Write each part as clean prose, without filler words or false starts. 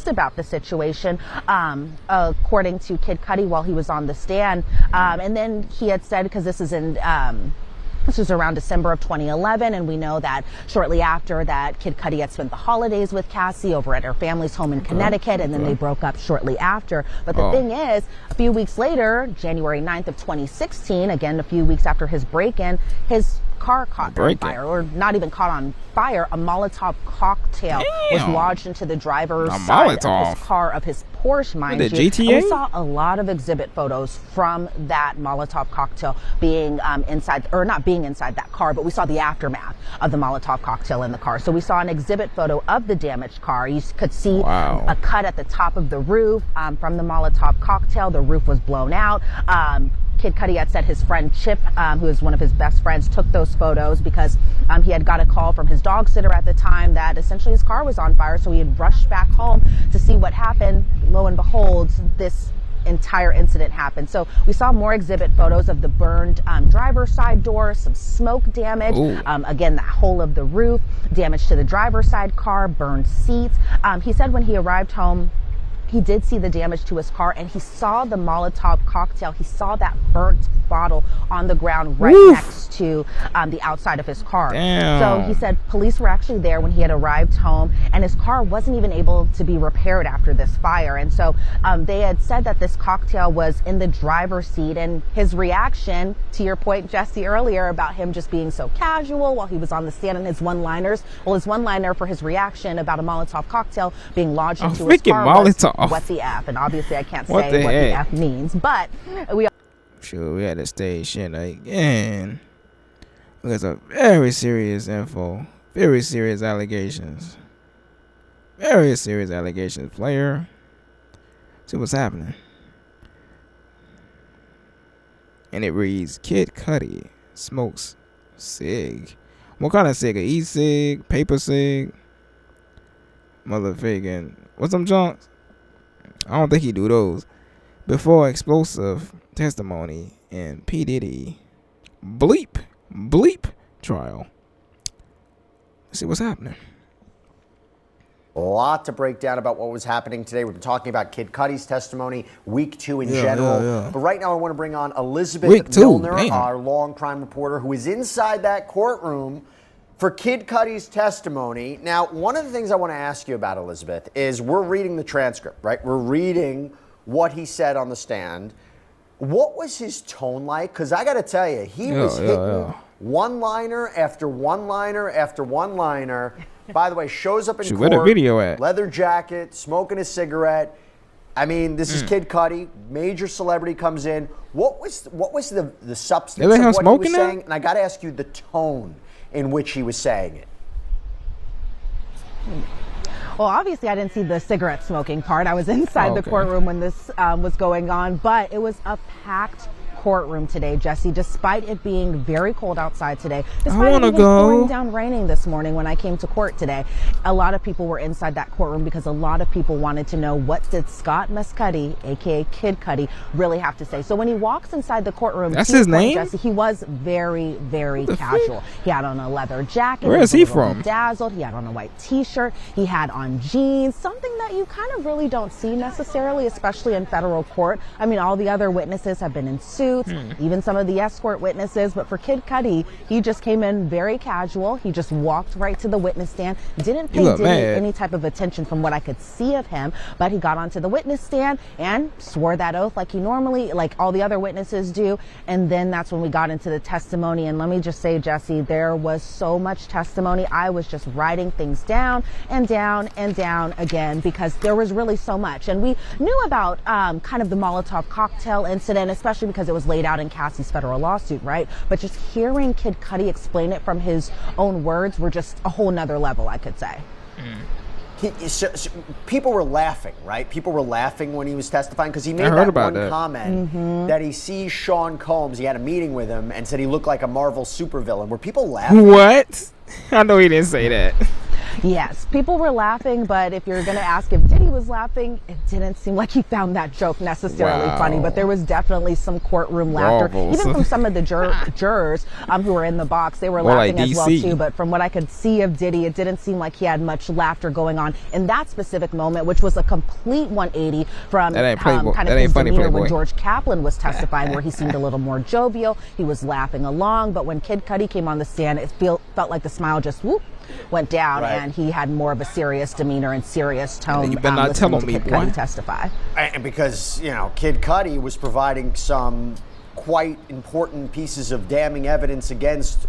asked about the situation, according to Kid Cudi while he was on the stand. And then he had said, because this was around December of 2011, and we know that shortly after that, Kid Cudi had spent the holidays with Cassie over at her family's home in Connecticut, and then they broke up shortly after. But the thing is, a few weeks later, January 9th of 2016, again, a few weeks after his break-in, his car caught on fire, or not even caught on fire. A Molotov cocktail was lodged into the driver's side of his car, of his Porsche, mind you. GTA? And we saw a lot of exhibit photos from that Molotov cocktail being inside, or not being inside that car, but we saw the aftermath of the Molotov cocktail in the car. So we saw an exhibit photo of the damaged car. You could see a cut at the top of the roof from the Molotov cocktail. The roof was blown out. Kid Cudi had said his friend Chip, who is one of his best friends, took those photos because he had got a call from his dog sitter at the time that essentially his car was on fire. So he had rushed back home to see what happened. Lo and behold, this entire incident happened. So we saw more exhibit photos of the burned driver's side door, some smoke damage, again, the whole of the roof, damage to the driver's side car, burned seats. He said when he arrived home, he did see the damage to his car, and he saw the Molotov cocktail. He saw that burnt bottle on the ground right next to the outside of his car. So he said police were actually there when he had arrived home, and his car wasn't even able to be repaired after this fire. And so they had said that this cocktail was in the driver's seat, and his reaction, to your point, Jesse, earlier about him just being so casual while he was on the stand and his one-liners. Well, his one-liner for his reaction about a Molotov cocktail being lodged into his car was, what the F? And obviously I can't say what the F means, but we had to stay shit again. Because of very serious info, very serious allegations. Very serious allegations, player. See what's happening. And it reads, Kid Cudi smokes cig. What kind of cig? A e-cig? Paper cig? Motherfucking. What's some junks? I don't think he do those. Before explosive testimony in P. Diddy bleep trial. Let's see what's happening. A lot to break down about what was happening today. We've been talking about Kid Cudi's testimony, week 2 in general. But right now I want to bring on Elizabeth Milner, our long crime reporter, who is inside that courtroom for Kid Cudi's testimony. Now, one of the things I want to ask you about, Elizabeth, is we're reading the transcript, right? We're reading what he said on the stand. What was his tone like? Because I got to tell you, he was hitting one-liner after one-liner after one-liner. By the way, shows up in court, where the video at? Leather jacket, smoking a cigarette. I mean, this is Kid Cudi, major celebrity comes in. What was the substance of what he was saying? And I got to ask you the tone in which he was saying it. Well, obviously I didn't see the cigarette smoking part. I was inside the courtroom when this was going on, but it was a packed courtroom today, Jesse, despite it being very cold outside today. Despite it even pouring down raining this morning when I came to court today. A lot of people were inside that courtroom because a lot of people wanted to know, what did Scott Mescudi, aka Kid Cudi, really have to say. So when he walks inside the courtroom, that's his name, Jesse, he was very, very casual. He had on a leather jacket. Where is he from? Dazzled. He had on a white t-shirt. He had on jeans, something that you kind of really don't see necessarily, especially in federal court. I mean, all the other witnesses have been in suits, even some of the escort witnesses, but for Kid Cudi, he just came in very casual. He just walked right to the witness stand, didn't pay Diddy any type of attention from what I could see of him, but he got onto the witness stand and swore that oath like he normally, like all the other witnesses do. And then that's when we got into the testimony. And let me just say, Jesse, there was so much testimony. I was just writing things down and down and down again because there was really so much. And we knew about kind of the Molotov cocktail incident, especially because it was laid out in Cassie's federal lawsuit, right? But just hearing Kid Cudi explain it from his own words were just a whole nother level, I could say. So people were laughing, right? People were laughing when he was testifying because he made that one comment that he sees Sean Combs. He had a meeting with him and said he looked like a Marvel supervillain. Were people laughing? What? I know he didn't say that. Yes, people were laughing, but if you're going to ask if Diddy was laughing, it didn't seem like he found that joke necessarily funny, but there was definitely some courtroom laughter. Even from some of the jurors who were in the box, they were laughing as well too, but from what I could see of Diddy, it didn't seem like he had much laughter going on in that specific moment, which was a complete 180 from kind of his demeanor when George Kaplan was testifying, where he seemed a little more jovial. He was laughing along, but when Kid Cudi came on the stand, it felt like the smile just went down, and he had more of a serious demeanor and serious tone. You better not tell me, Kid Cudi testify. And because, you know, Kid Cudi was providing some quite important pieces of damning evidence against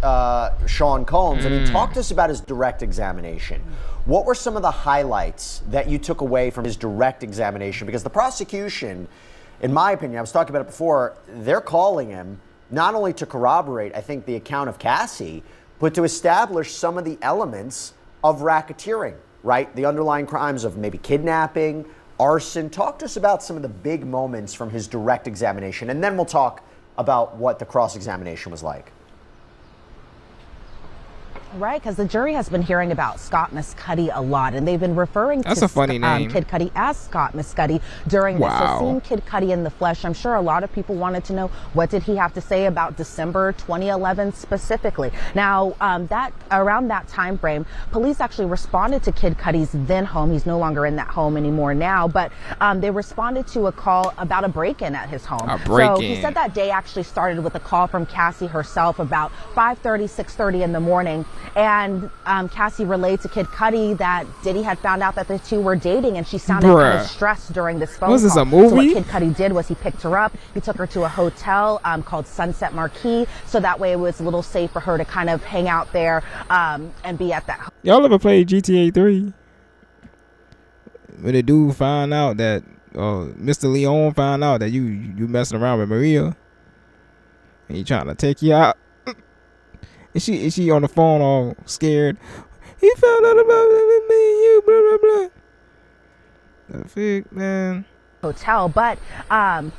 Sean Combs. I mean, talk to us about his direct examination. What were some of the highlights that you took away from his direct examination? Because the prosecution, in my opinion, I was talking about it before, they're calling him not only to corroborate, I think, the account of Cassie, but to establish some of the elements of racketeering, right? The underlying crimes of maybe kidnapping, arson. Talk to us about some of the big moments from his direct examination, and then we'll talk about what the cross-examination was like. Right, because the jury has been hearing about Scott Mescudi a lot, and they've been referring to a funny name. Kid Cudi as Scott Mescudi during this. So seeing Kid Cudi in the flesh, I'm sure a lot of people wanted to know, what did he have to say about December 2011 specifically? Now, around that time frame, police actually responded to Kid Cudi's then home. He's no longer in that home anymore now, but they responded to a call about a break-in at his home. So he said that day actually started with a call from Cassie herself about 5:30, 6:30 in the morning. And Cassie relayed to Kid Cudi that Diddy had found out that the two were dating, and she sounded kind of stressed during this phone call. Was this a movie? So what Kid Cudi did was he picked her up. He took her to a hotel called Sunset Marquis, so that way it was a little safe for her to kind of hang out there and be at that. Y'all ever played GTA 3? When the dude found out that, Mr. Leon found out that you messing around with Maria, and he trying to take you out. Is she on the phone all scared? He found out about me and you, blah, blah, blah. The fig, man. Hotel, but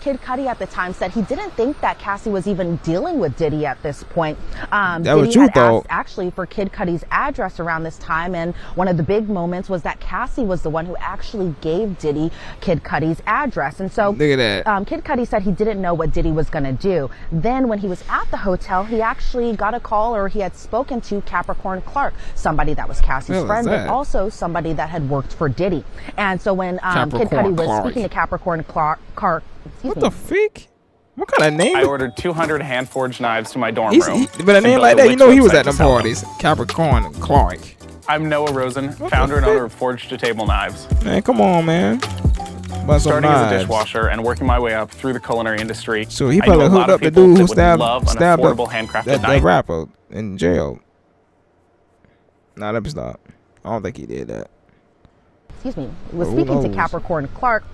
Kid Cudi at the time said he didn't think that Cassie was even dealing with Diddy at this point. Diddy had asked actually for Kid Cudi's address around this time, and one of the big moments was that Cassie was the one who actually gave Diddy Kid Cudi's address. And so look at that. Kid Cudi said he didn't know what Diddy was going to do. Then when he was at the hotel, he actually got a call, or he had spoken to Capricorn Clark, somebody that was Cassie's friend, but also somebody that had worked for Diddy. And so when Kid Cudi was speaking to Capricorn Clark, what the freak? What kind of name? I ordered 200 hand-forged knives to my dorm room. But a name like that, you know he was at them parties. Capricorn Clark. I'm Noah Rosen, founder and owner of Forged to Table Knives. Man, come on, man. Starting as a dishwasher and working my way up through the culinary industry. So he probably hooked up the dude who stabbed up that rapper in jail. Nah, let me stop. I don't think he did that. Excuse me, was speaking to Capricorn Clark.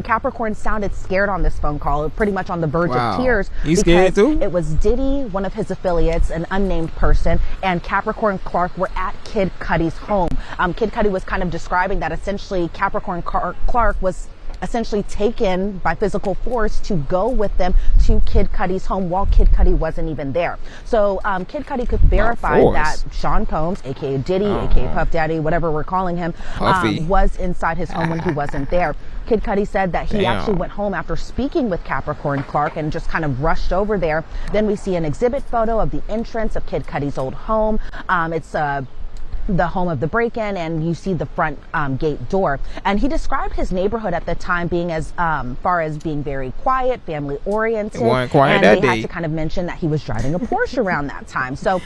Capricorn sounded scared on this phone call, pretty much on the verge of tears. He's scared too? It was Diddy, one of his affiliates, an unnamed person, and Capricorn Clark were at Kid Cudi's home. Kid Cudi was kind of describing that essentially Capricorn Clark was essentially taken by physical force to go with them to Kid Cudi's home while Kid Cudi wasn't even there. So Kid Cudi could verify that Sean Combs, aka Diddy, aka Puff Daddy, whatever we're calling him, was inside his home when he wasn't there. Kid Cudi said that he actually went home after speaking with Capricorn Clark and just kind of rushed over there. Then we see an exhibit photo of the entrance of Kid Cudi's old home. It's the home of the break-in, and you see the front gate door. And he described his neighborhood at the time being as far as being very quiet, family-oriented. And they had to kind of mention that he was driving a Porsche around that time. So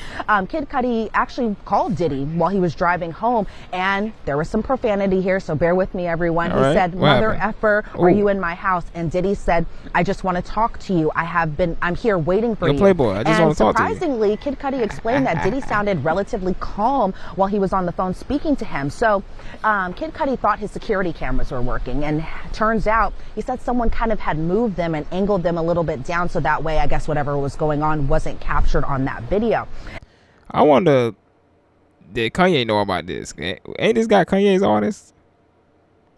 Kid Cudi actually called Diddy while he was driving home, and there was some profanity here, so bear with me, everyone. He said, "Mother effer, are you in my house?" And Diddy said, "I just want to talk to you. I'm here waiting for you." Playboy, I just want to talk to you. And surprisingly, Kid Cudi explained that Diddy sounded relatively calm while he was on the phone speaking to him. So Kid Cudi thought his security cameras were working, and turns out he said someone kind of had moved them and angled them a little bit down, so that way I guess whatever was going on wasn't captured on that video. I wonder, did Kanye know about this? Ain't this guy Kanye's artist?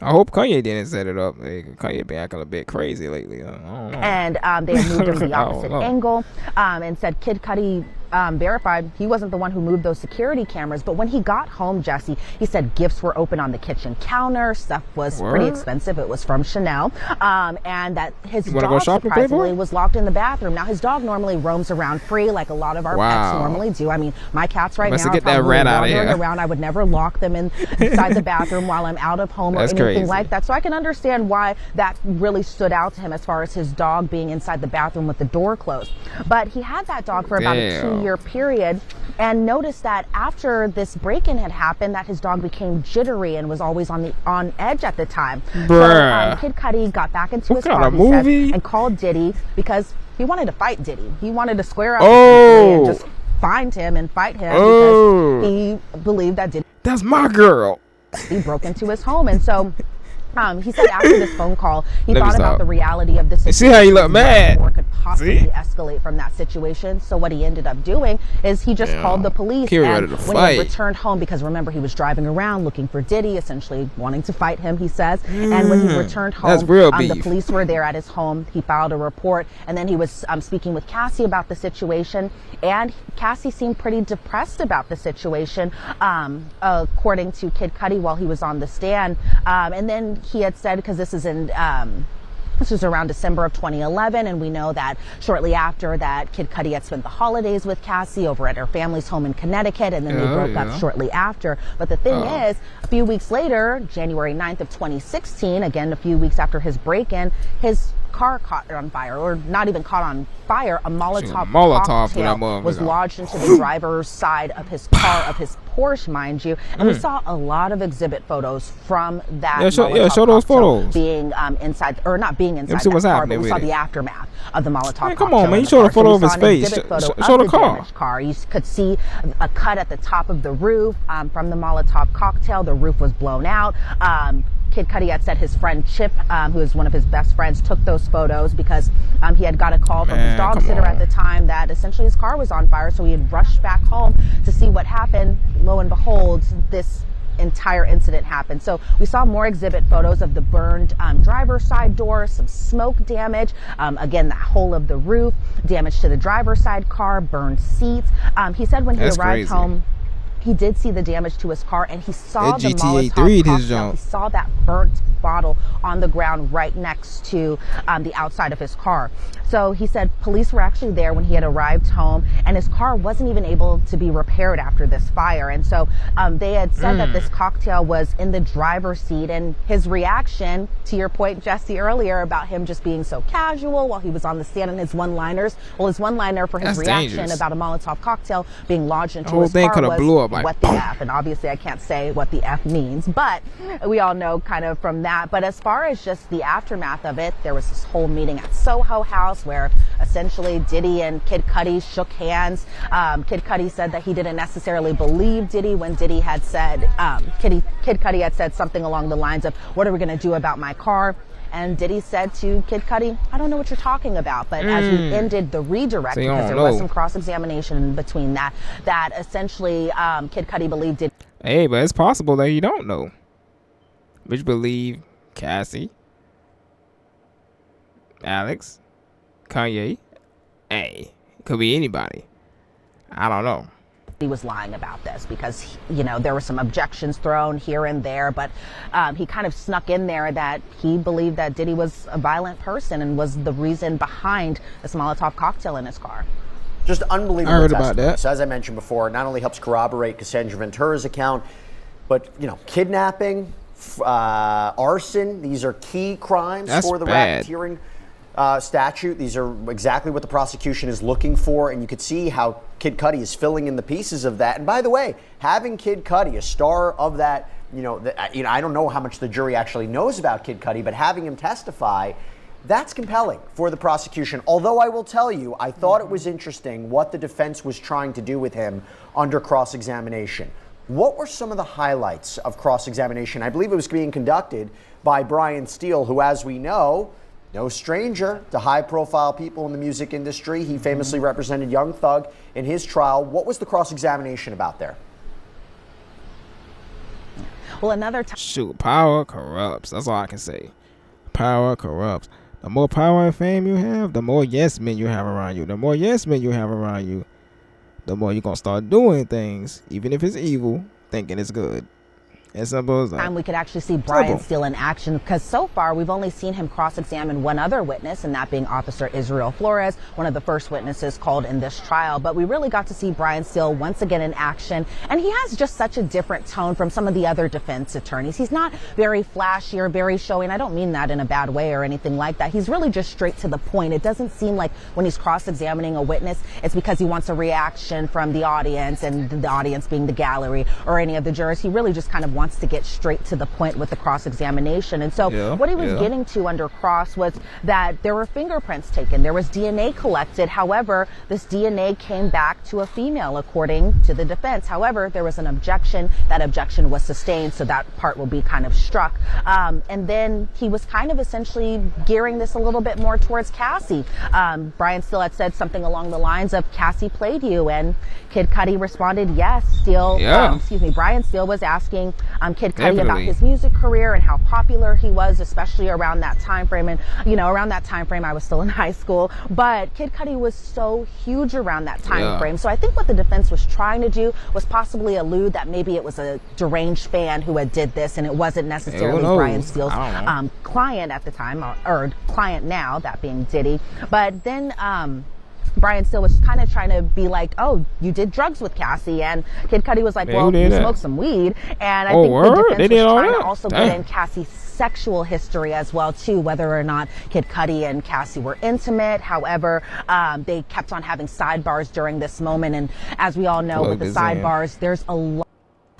I hope Kanye didn't set it up. Kanye been acting a bit crazy lately. I don't know. And they had moved him the opposite angle and said Kid Cudi verified he wasn't the one who moved those security cameras. But when he got home, Jesse, he said gifts were open on the kitchen counter. Stuff was pretty expensive. It was from Chanel. And that his dog surprisingly was locked in the bathroom. Now, his dog normally roams around free like a lot of our pets normally do. I mean, my cats right now are probably wandering around. I would never lock them inside the bathroom while I'm out of home or anything like that. So I can understand why that really stood out to him as far as his dog being inside the bathroom with the door closed. But he had that dog for about a 2-year period and noticed that after this break-in had happened that his dog became jittery and was always on edge at the time. So Kid Cudi got back into his car, he said, and called Diddy because he wanted to fight Diddy. He wanted to square up with Diddy and just find him and fight him because he believed that Diddy, that's my girl, he broke into his home. And so he said after this phone call, he thought about the reality of the situation. See how you look mad? Or could possibly escalate from that situation. So what he ended up doing is he just called the police. And when he returned home, because remember he was driving around looking for Diddy, essentially wanting to fight him, he says. And when he returned home, the police were there at his home. He filed a report, and then he was speaking with Cassie about the situation. And Cassie seemed pretty depressed about the situation, according to Kid Cudi while he was on the stand. And then he had said, because this is this was around December of 2011, and we know that shortly after that, Kid Cudi had spent the holidays with Cassie over at her family's home in Connecticut, and then they broke up shortly after. But the thing is, a few weeks later, January 9th of 2016, again, a few weeks after his break-in, his car caught on fire, or not even caught on fire. A Molotov cocktail was lodged into the driver's side of his car, of his Porsche, mind you. And we saw a lot of exhibit photos from that show those photos being inside, or not being inside that car, but we saw the aftermath of the Molotov cocktail. Come on, man, you showed a photo of his face. Show the car. You could see a cut at the top of the roof from the Molotov cocktail. The roof was blown out. Kid Cudi had said his friend Chip, who is one of his best friends, took those photos because he had got a call from his dog sitter at the time that essentially his car was on fire. So he had rushed back home to see what happened. Lo and behold, this entire incident happened. So we saw more exhibit photos of the burned driver's side door, some smoke damage, again, the whole of the roof, damage to the driver's side car, burned seats. He said when he arrived home, he did see the damage to his car, and he saw the Molotov cocktail. He saw that burnt bottle on the ground right next to the outside of his car. So he said police were actually there when he had arrived home, and his car wasn't even able to be repaired after this fire. And so they had said that this cocktail was in the driver's seat, and his reaction, to your point, Jesse, earlier about him just being so casual while he was on the stand and his one-liners. Well, his one-liner for his reaction about a Molotov cocktail being lodged into his car was, what the F? And obviously I can't say what the F means, but we all know kind of from that. But as far as just the aftermath of it, there was this whole meeting at Soho House where essentially Diddy and Kid Cudi shook hands. Kid Cudi said that he didn't necessarily believe Diddy when Diddy had said, Kid Cudi had said something along the lines of, what are we going to do about my car? And Diddy said to Kid Cudi, I don't know what you're talking about. But as we ended the redirect, because there was some cross-examination in between that essentially Kid Cudi believed Diddy. Hey, but it's possible that you don't know. Would you believe Cassie, Alex, Kanye? Hey, it could be anybody. I don't know. He was lying about this because, you know, there were some objections thrown here and there, but he kind of snuck in there that he believed that Diddy was a violent person and was the reason behind this Molotov cocktail in his car. Just unbelievable. I heard about that. So as I mentioned before, it not only helps corroborate Cassandra Ventura's account, but, you know, kidnapping, arson, these are key crimes for the racketeering statute. These are exactly what the prosecution is looking for, and you could see how Kid Cudi is filling in the pieces of that. And by the way, having Kid Cudi, a star of that, I don't know how much the jury actually knows about Kid Cudi, but having him testify, that's compelling for the prosecution. Although I will tell you, I thought it was interesting what the defense was trying to do with him under cross-examination. What were some of the highlights of cross-examination? I believe it was being conducted by Brian Steele, who, as we know, no stranger to high-profile people in the music industry. He famously represented Young Thug in his trial. What was the cross-examination about there? Well, another time. Shoot, power corrupts. That's all I can say. Power corrupts. The more power and fame you have, the more yes men you have around you. The more yes men you have around you, the more you're gonna start doing things, even if it's evil, thinking it's good. As simple as that. Time we could actually see Brian Steele in action, because so far we've only seen him cross-examine one other witness, and that being Officer Israel Flores, one of the first witnesses called in this trial. But we really got to see Brian Steele once again in action, and he has just such a different tone from some of the other defense attorneys. He's not very flashy or very showy, and I don't mean that in a bad way or anything like that. He's really just straight to the point. It doesn't seem like when he's cross-examining a witness, it's because he wants a reaction from the audience, and the audience being the gallery or any of the jurors. He really just kind of wants to get straight to the point with the cross-examination. And so what he was getting to under cross was that there were fingerprints taken. There was DNA collected. However, this DNA came back to a female, according to the defense. However, there was an objection. That objection was sustained, so that part will be kind of struck. And then he was kind of essentially gearing this a little bit more towards Cassie. Brian Steele had said something along the lines of, Cassie played you, and Kid Cudi responded, yes. Brian Steele was asking Kid Cudi about his music career and how popular he was, especially around that time frame. And around that time frame I was still in high school, but Kid Cudi was so huge around that time frame. So I think what the defense was trying to do was possibly allude that maybe it was a deranged fan who had did this, and it wasn't necessarily Brian Steele's client at the time, or client now, that being Diddy. But then Brian Steele was kind of trying to be like, oh, you did drugs with Cassie, and Kid Cudi was like, well, you smoked some weed. And I think the defense was trying to also get in Cassie's sexual history as well too, whether or not Kid Cudi and Cassie were intimate. However, they kept on having sidebars during this moment, and as we all know, with the sidebars, there's a lot.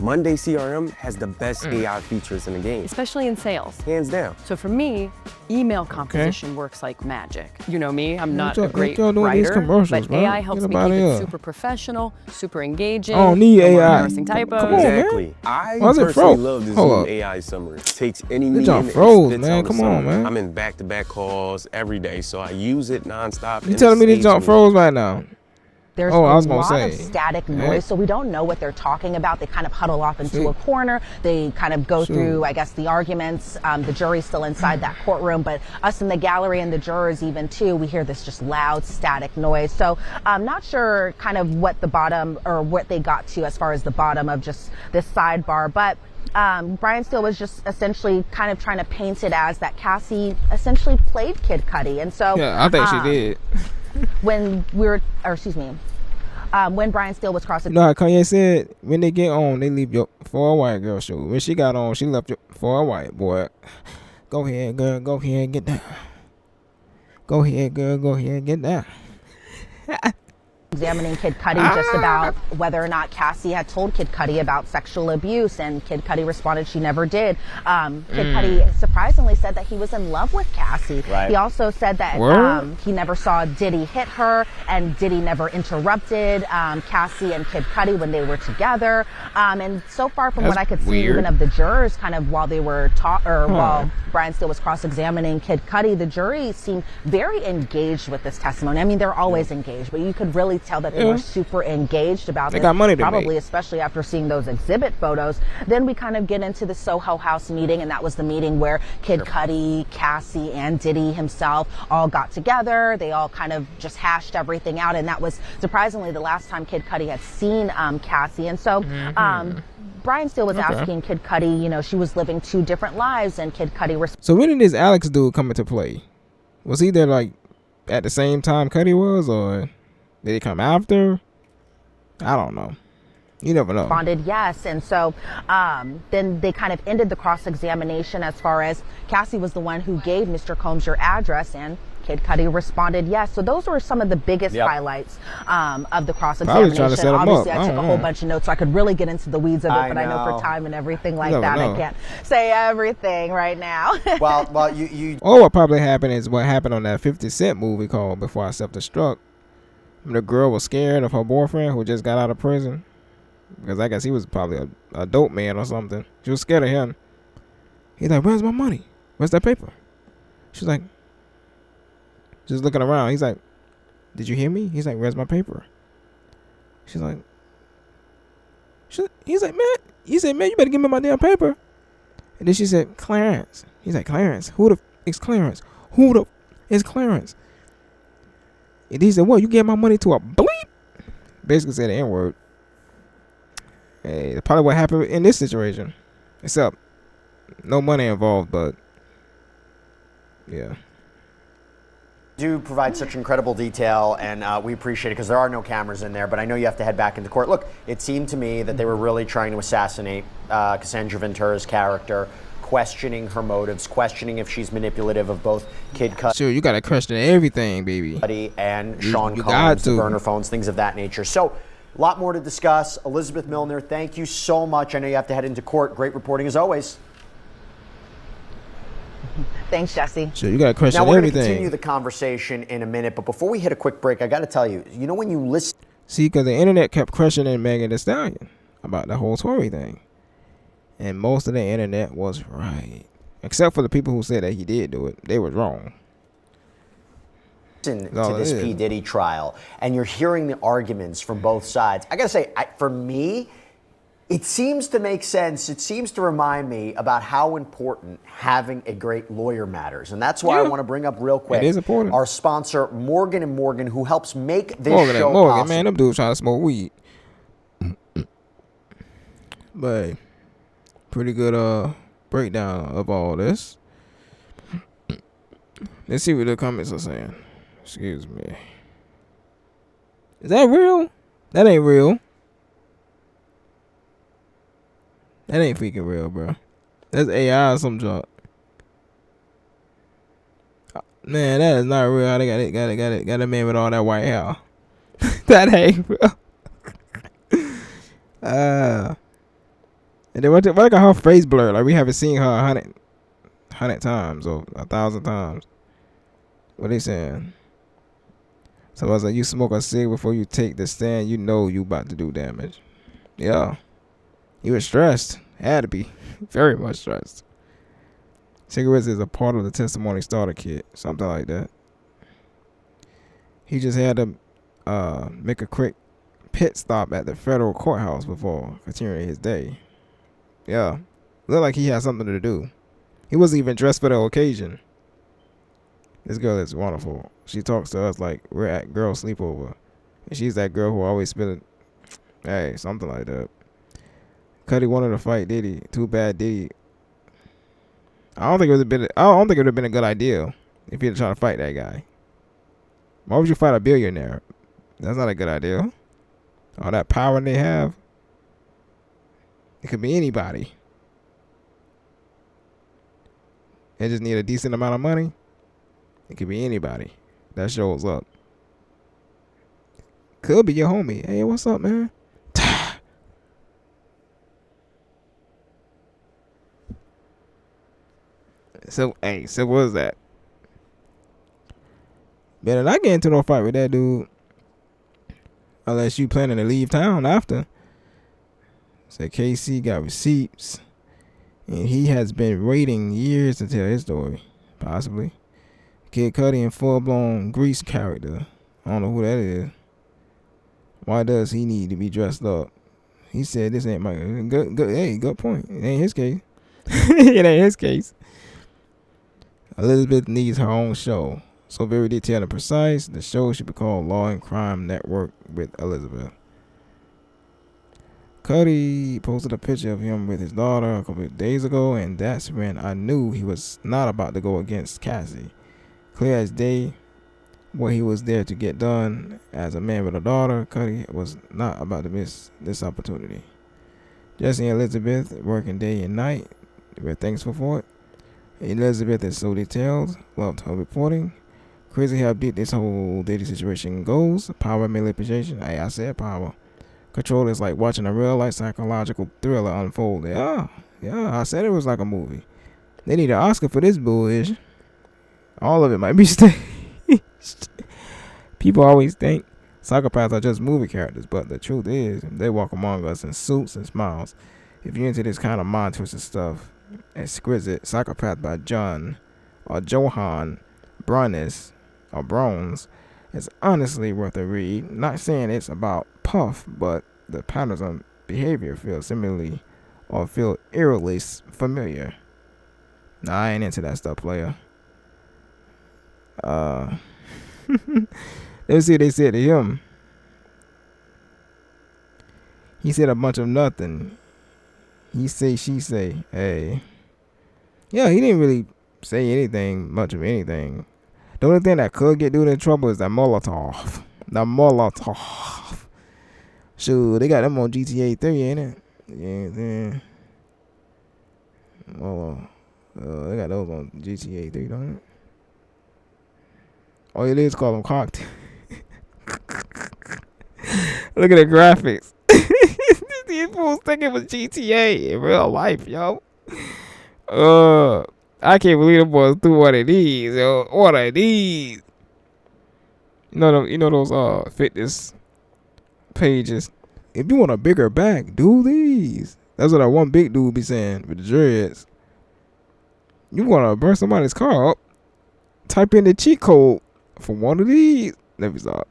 Monday CRM has the best AI features in the game. Especially in sales. Hands down. So for me, email composition works like magic. You know me, I'm not a great writer, but AI helps me keep it super professional, super engaging. I don't need AI. Embarrassing typos. Come on, exactly. Man. I personally love this new AI summary. It takes any meeting and froze, spits man. out Come a on, summary. man. I'm in back-to-back calls every day, so I use it nonstop. You telling me this jump froze right now? There's a lot of static noise, so we don't know what they're talking about. They kind of huddle off into a corner. They kind of go through, I guess, the arguments. The jury's still inside that courtroom, but us in the gallery and the jurors even too, we hear this just loud static noise. So I'm not sure kind of what the bottom, or what they got to as far as the bottom of just this sidebar, but Brian Steele was just essentially kind of trying to paint it as that Cassie essentially played Kid Cudi. And so I think she did. When Brian Steele was crossing. No, Kanye said when they get on, they leave for a white girl show. When she got on, she left for a white boy. Go ahead, girl. Go ahead, get down. Go ahead, girl. Go ahead, get down. Examining Kid Cudi just about whether or not Cassie had told Kid Cudi about sexual abuse, and Kid Cudi responded she never did. Kid Cudi surprisingly said that he was in love with Cassie. He also said that he never saw Diddy hit her, and Diddy never interrupted Cassie and Kid Cudi when they were together. And so far from what I could see, even of the jurors, kind of while they were while Brian Steele was cross-examining Kid Cudi, the jury seemed very engaged with this testimony. I mean, they're always engaged, but you could really tell that they were super engaged about this. Got money to probably make. Especially after seeing those exhibit photos. Then we kind of get into the Soho House meeting, and that was the meeting where Kid Cudi, Cassie, and Diddy himself all got together. They all kind of just hashed everything out, and that was surprisingly the last time Kid Cudi had seen Cassie. And so Brian Steele was asking Kid Cudi, she was living two different lives, and Kid Cudi So when did this Alex dude come into play? Was he there like at the same time Cudi was, or did he come after? I don't know. You never know. Responded yes. And so then they kind of ended the cross-examination as far as Cassie was the one who gave Mr. Combs your address, and Kid Cudi responded yes. So those were some of the biggest highlights of the cross-examination. Obviously, I took a whole bunch of notes so I could really get into the weeds of it, but I know for time and everything like that, I can't say everything right now. well, you. Or what probably happened is what happened on that 50 Cent movie called Before I Self-Destruct. The girl was scared of her boyfriend who just got out of prison, because I guess he was probably a dope man or something. She was scared of him. He's like, where's my money? Where's that paper? She's like, just looking around. He's like, did you hear me? He's like, where's my paper? She's like, he's like, man. He said, man, you better give me my damn paper. And then she said, Clarence. He's like, Clarence? Who the f is Clarence? Who the is Clarence? And he said, what, you gave my money to a bleep? basically said the N-word. Hey, that's probably what happened in this situation. Except no money involved, but yeah. Do provide such incredible detail, and we appreciate it because there are no cameras in there, but I know you have to head back into court. Look, it seemed to me that they were really trying to assassinate Cassandra Ventura's character, questioning her motives, questioning if she's manipulative of both Kid Cudi. Sure, you got to question everything, baby. And Sean Combs, the burner phones, things of that nature. So, a lot more to discuss. Elizabeth Milner, thank you so much. I know you have to head into court. Great reporting as always. Thanks, Jesse. Sure, you got to question everything. Now, we're going to continue the conversation in a minute, but before we hit a quick break, I got to tell you, you know when you listen... See, because the internet kept questioning Megan Thee Stallion about the whole Tory thing. And most of the internet was right. Except for the people who said that he did do it. They were wrong. To this P. Diddy trial, and you're hearing the arguments from both sides. I got to say, for me... it seems to make sense. It seems to remind me about how important having a great lawyer matters. And that's why I want to bring up real quick it is important. Our sponsor, Morgan & Morgan, who helps make this show possible. Man, them dudes trying to smoke weed. But pretty good breakdown of all this. Let's see what the comments are saying. Excuse me. Is that real? That ain't real. That ain't freaking real, bro. That's AI or some junk. Man, that is not real. How they got a man with all that white hair. That ain't real. And then what like her face blur? Like we haven't seen her 100 times or 1,000 times. What they saying? So I was like, you smoke a cig before you take the stand, you know you about to do damage. Yeah. He was stressed. Had to be. Very much stressed. Cigarettes is a part of the testimony starter kit. Something like that. He just had to make a quick pit stop at the federal courthouse before continuing his day. Yeah. Looked like he had something to do. He wasn't even dressed for the occasion. This girl is wonderful. She talks to us like we're at girl sleepover. And she's that girl who always spilling. Hey, something like that. Cudi wanted to fight Diddy. Too bad Diddy. I don't think it would have been a good idea if you'd try to fight that guy. Why would you fight a billionaire? That's not a good idea. All that power they have. It could be anybody. They just need a decent amount of money. It could be anybody that shows up. Could be your homie. Hey, what's up, man? So what is that? Better not get into no fight with that dude. Unless you planning to leave town after. Said KC got receipts. And he has been waiting years to tell his story. Possibly. Kid Cudi in full-blown Grease character. I don't know who that is. Why does he need to be dressed up? He said this ain't my... Good point. It ain't his case. It ain't his case. Elizabeth needs her own show. So very detailed and precise. The show should be called Law and Crime Network with Elizabeth. Cudi posted a picture of him with his daughter a couple of days ago, and that's when I knew he was not about to go against Cassie. Clear as day what he was there to get done. As a man with a daughter, Cudi was not about to miss this opportunity. Jesse and Elizabeth working day and night. We're thankful for it. Elizabeth is so detailed. Loved her reporting. Crazy how deep this whole Diddy situation goes. Power manipulation. Hey, I said power. Control is like watching a real-life psychological thriller unfold. Yeah, I said it was like a movie. They need an Oscar for this bullish. All of it might be staged. People always think psychopaths are just movie characters, but the truth is, they walk among us in suits and smiles. If you're into this kind of mind-twisted stuff, Exquisite Psychopath by Johann Bronis or Brones is honestly worth a read. Not saying it's about Puff, but the patterns of behavior feel similarly or feel eerily familiar. Nah, I ain't into that stuff, player. Let's see what they said to him. He said a bunch of nothing. He say, she say. Hey. Yeah, he didn't really say anything, much of anything. The only thing that could get dude in trouble is that Molotov. The Molotov. Shoot, they got them on GTA 3, ain't it? Yeah, well, they got those on GTA 3, don't it? All you do is call them cocktail. Look at the graphics. These fools think it was GTA in real life, yo. I can't believe the boys threw one of these, yo. One of these. You know those fitness pages. If you want a bigger back, do these. That's what that one big dude be saying with the dreads. You want to burn somebody's car up? Type in the cheat code for one of these. Let me stop.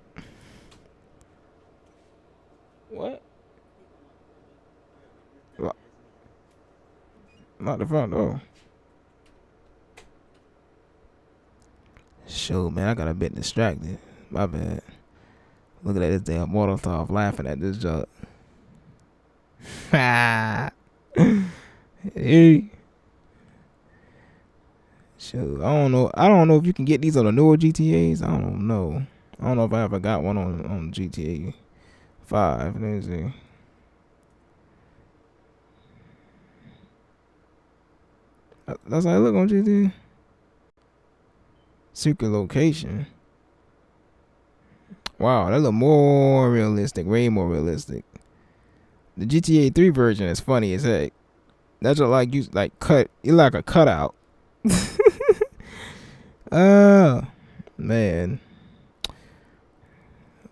What? Not the front door. Shoot, man, I got a bit distracted. My bad. Looking at this damn Molotov laughing at this junk. Hey. Shoot, I don't know if you can get these on the newer GTAs. I don't know. I don't know if I ever got one on GTA 5. Let me see. That's how I look on GTA. Secret location. Wow, that look more realistic. Way more realistic. The GTA 3 version is funny as heck. That's just like you cut. You like a cutout. Oh man.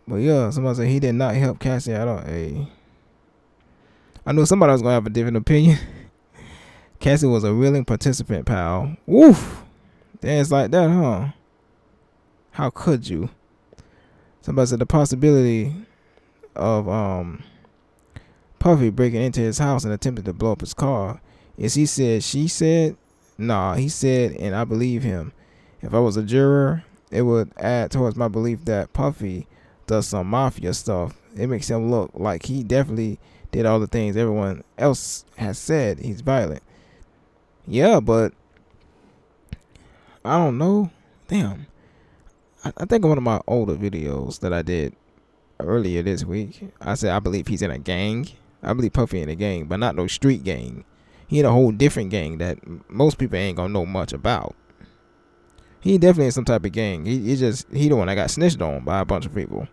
But yeah, somebody said he did not help Cassie at all. Hey, I knew somebody was gonna have a different opinion. Cassie was a willing participant, pal. Woof. It's like that, huh? How could you? Somebody said the possibility of Puffy breaking into his house and attempting to blow up his car. Is he said, she said? Nah, he said, and I believe him. If I was a juror, it would add towards my belief that Puffy does some mafia stuff. It makes him look like he definitely did all the things everyone else has said. He's violent. Yeah, but I don't know. Damn. I think one of my older videos that I did earlier this week, I said I believe he's in a gang. I believe Puffy in a gang, but not no street gang. He in a whole different gang that most people ain't gonna know much about. He definitely in some type of gang. He the one that got snitched on by a bunch of people.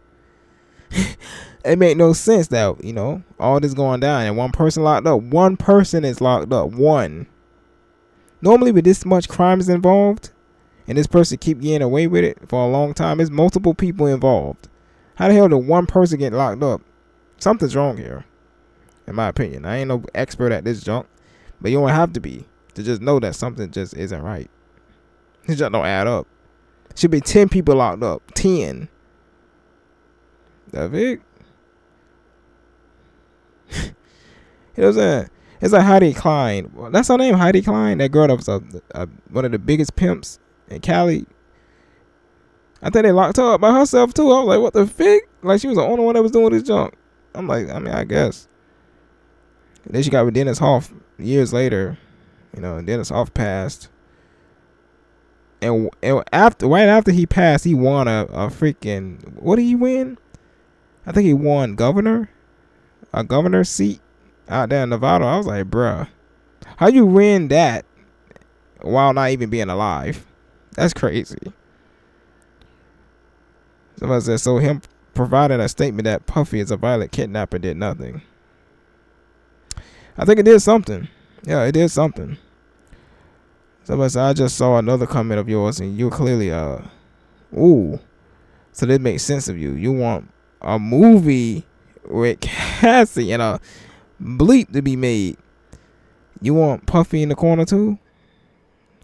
It make no sense that, you know, all this going down and one person locked up. One person is locked up. One. Normally with this much crimes involved, and this person keep getting away with it for a long time, there's multiple people involved. How the hell did one person get locked up? Something's wrong here, in my opinion. I ain't no expert at this junk, but you don't have to be to just know that something just isn't right. It just don't add up. Should be 10 people locked up. 10. That big? You know what I'm saying? It's like Heidi Klein. That's her name, Heidi Klein. That girl that was one of the biggest pimps in Cali. I think they locked her up by herself too. I was like, what the fig? Like she was the only one that was doing this junk. I'm like, I mean, I guess. And then she got with Dennis Hoff years later. You know, and Dennis Hoff passed. And right after he passed, he won a freaking, what did he win? I think he won a governor's seat out there in Nevada. I was like, bruh, how you win that while not even being alive? That's crazy. Somebody said, so him providing a statement that Puffy is a violent kidnapper did nothing. I think it did something. Yeah, it did something. Somebody said, I just saw another comment of yours and you're clearly ooh. So that makes sense of you. You want a movie with Cassie and a bleep to be made. You want Puffy in the corner too?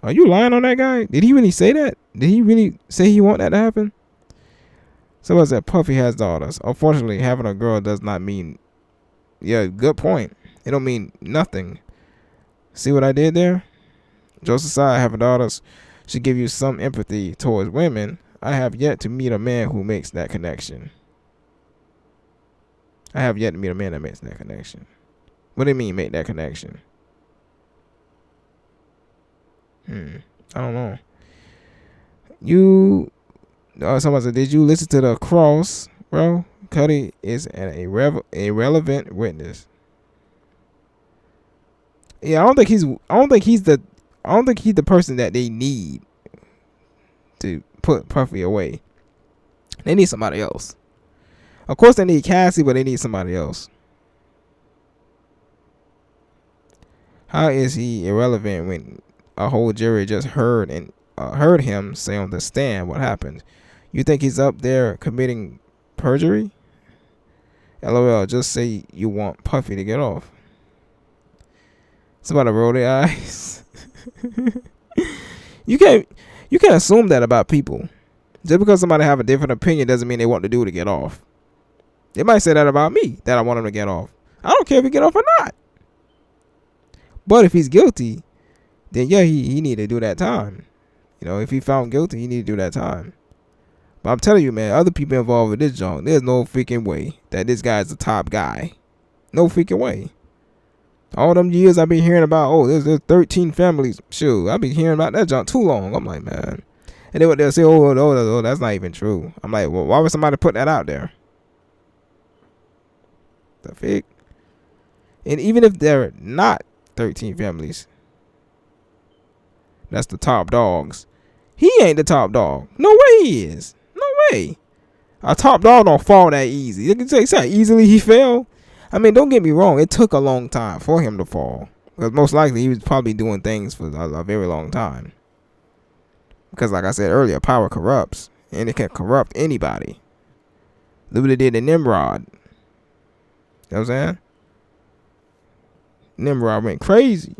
Are you lying on that guy? Did he really say that? Did he really say he want that to happen? Somebody said Puffy has daughters. Unfortunately, having a girl does not mean, yeah, good point. It don't mean nothing. See what I did there? Joseph Side having daughters should give you some empathy towards women. I have yet to meet a man who makes that connection. I have yet to meet a man that makes that connection. What do you mean make that connection? I don't know. Somebody said, did you listen to the cross, bro? Cudi is an irrelevant witness. Yeah, I don't think he's the person that they need to put Puffy away. They need somebody else. Of course they need Cassie, but they need somebody else. How is he irrelevant when a whole jury just heard him say on the stand what happened? You think he's up there committing perjury? LOL, just say you want Puffy to get off. Somebody roll their eyes. You can't assume that about people. Just because somebody have a different opinion doesn't mean they want to do it to get off. They might say that about me, that I want him to get off. I don't care if he get off or not. But if he's guilty, then yeah, he need to do that time. You know, if he found guilty, he need to do that time. But I'm telling you, man, other people involved with this junk, there's no freaking way that this guy is the top guy. No freaking way. All them years I've been hearing about, there's 13 families. Shoot, I've been hearing about that junk too long. I'm like, man. And then they'll say, oh, that's not even true. I'm like, well, why would somebody put that out there? The fake. And even if they're not 13 families, that's the top dogs. He ain't the top dog. No way he is. No way. A top dog don't fall that easy. You can say how easily he fell. I mean, don't get me wrong. It took a long time for him to fall. Because most likely he was probably doing things for a very long time. Because like I said earlier, power corrupts. And it can corrupt anybody. Look what it did to Nimrod. You know what I'm saying? Nimrod went crazy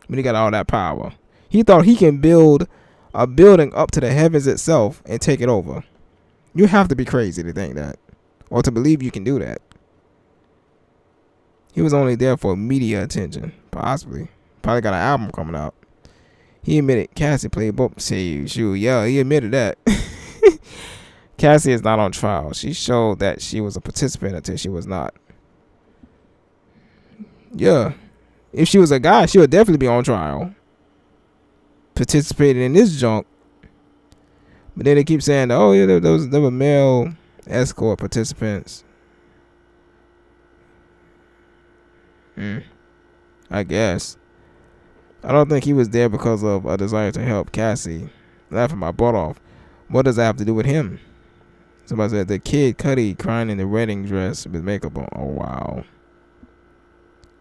when he got all that power. He thought he can build a building up to the heavens itself and take it over. You have to be crazy to think that, or to believe you can do that. He was only there for media attention, possibly. Probably got an album coming out. He admitted Cassie played both. Say, shoot, yeah, he admitted that. Cassie is not on trial. She showed that she was a participant until she was not. Yeah. If she was a guy, she would definitely be on trial. Participated in this junk. But then they keep saying, oh, yeah, there were male escort participants. I guess. I don't think he was there because of a desire to help Cassie. Laughing my butt off. What does that have to do with him? Somebody said the kid Cudi crying in the wedding dress with makeup on. Oh, wow.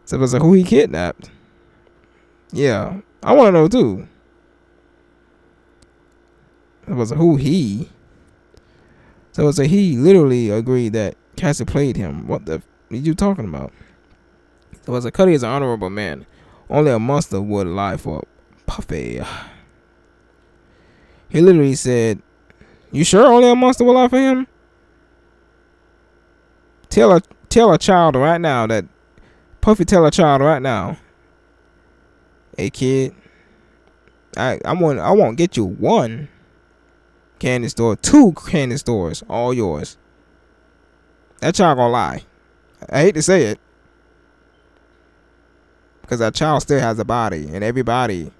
Somebody said who he kidnapped. Yeah, I want to know too. Somebody said who he. Somebody said he literally agreed that Cassie played him. What the are you talking about? Somebody said Cudi is an honorable man. Only a monster would lie for Puffy. He literally said, you sure only a monster will lie for him? Tell a child right now that Puffy tell a child right now. Hey kid, I won't get you one candy store, 2 candy stores, all yours. That child gonna lie. I hate to say it. Because that child still has a body, and every body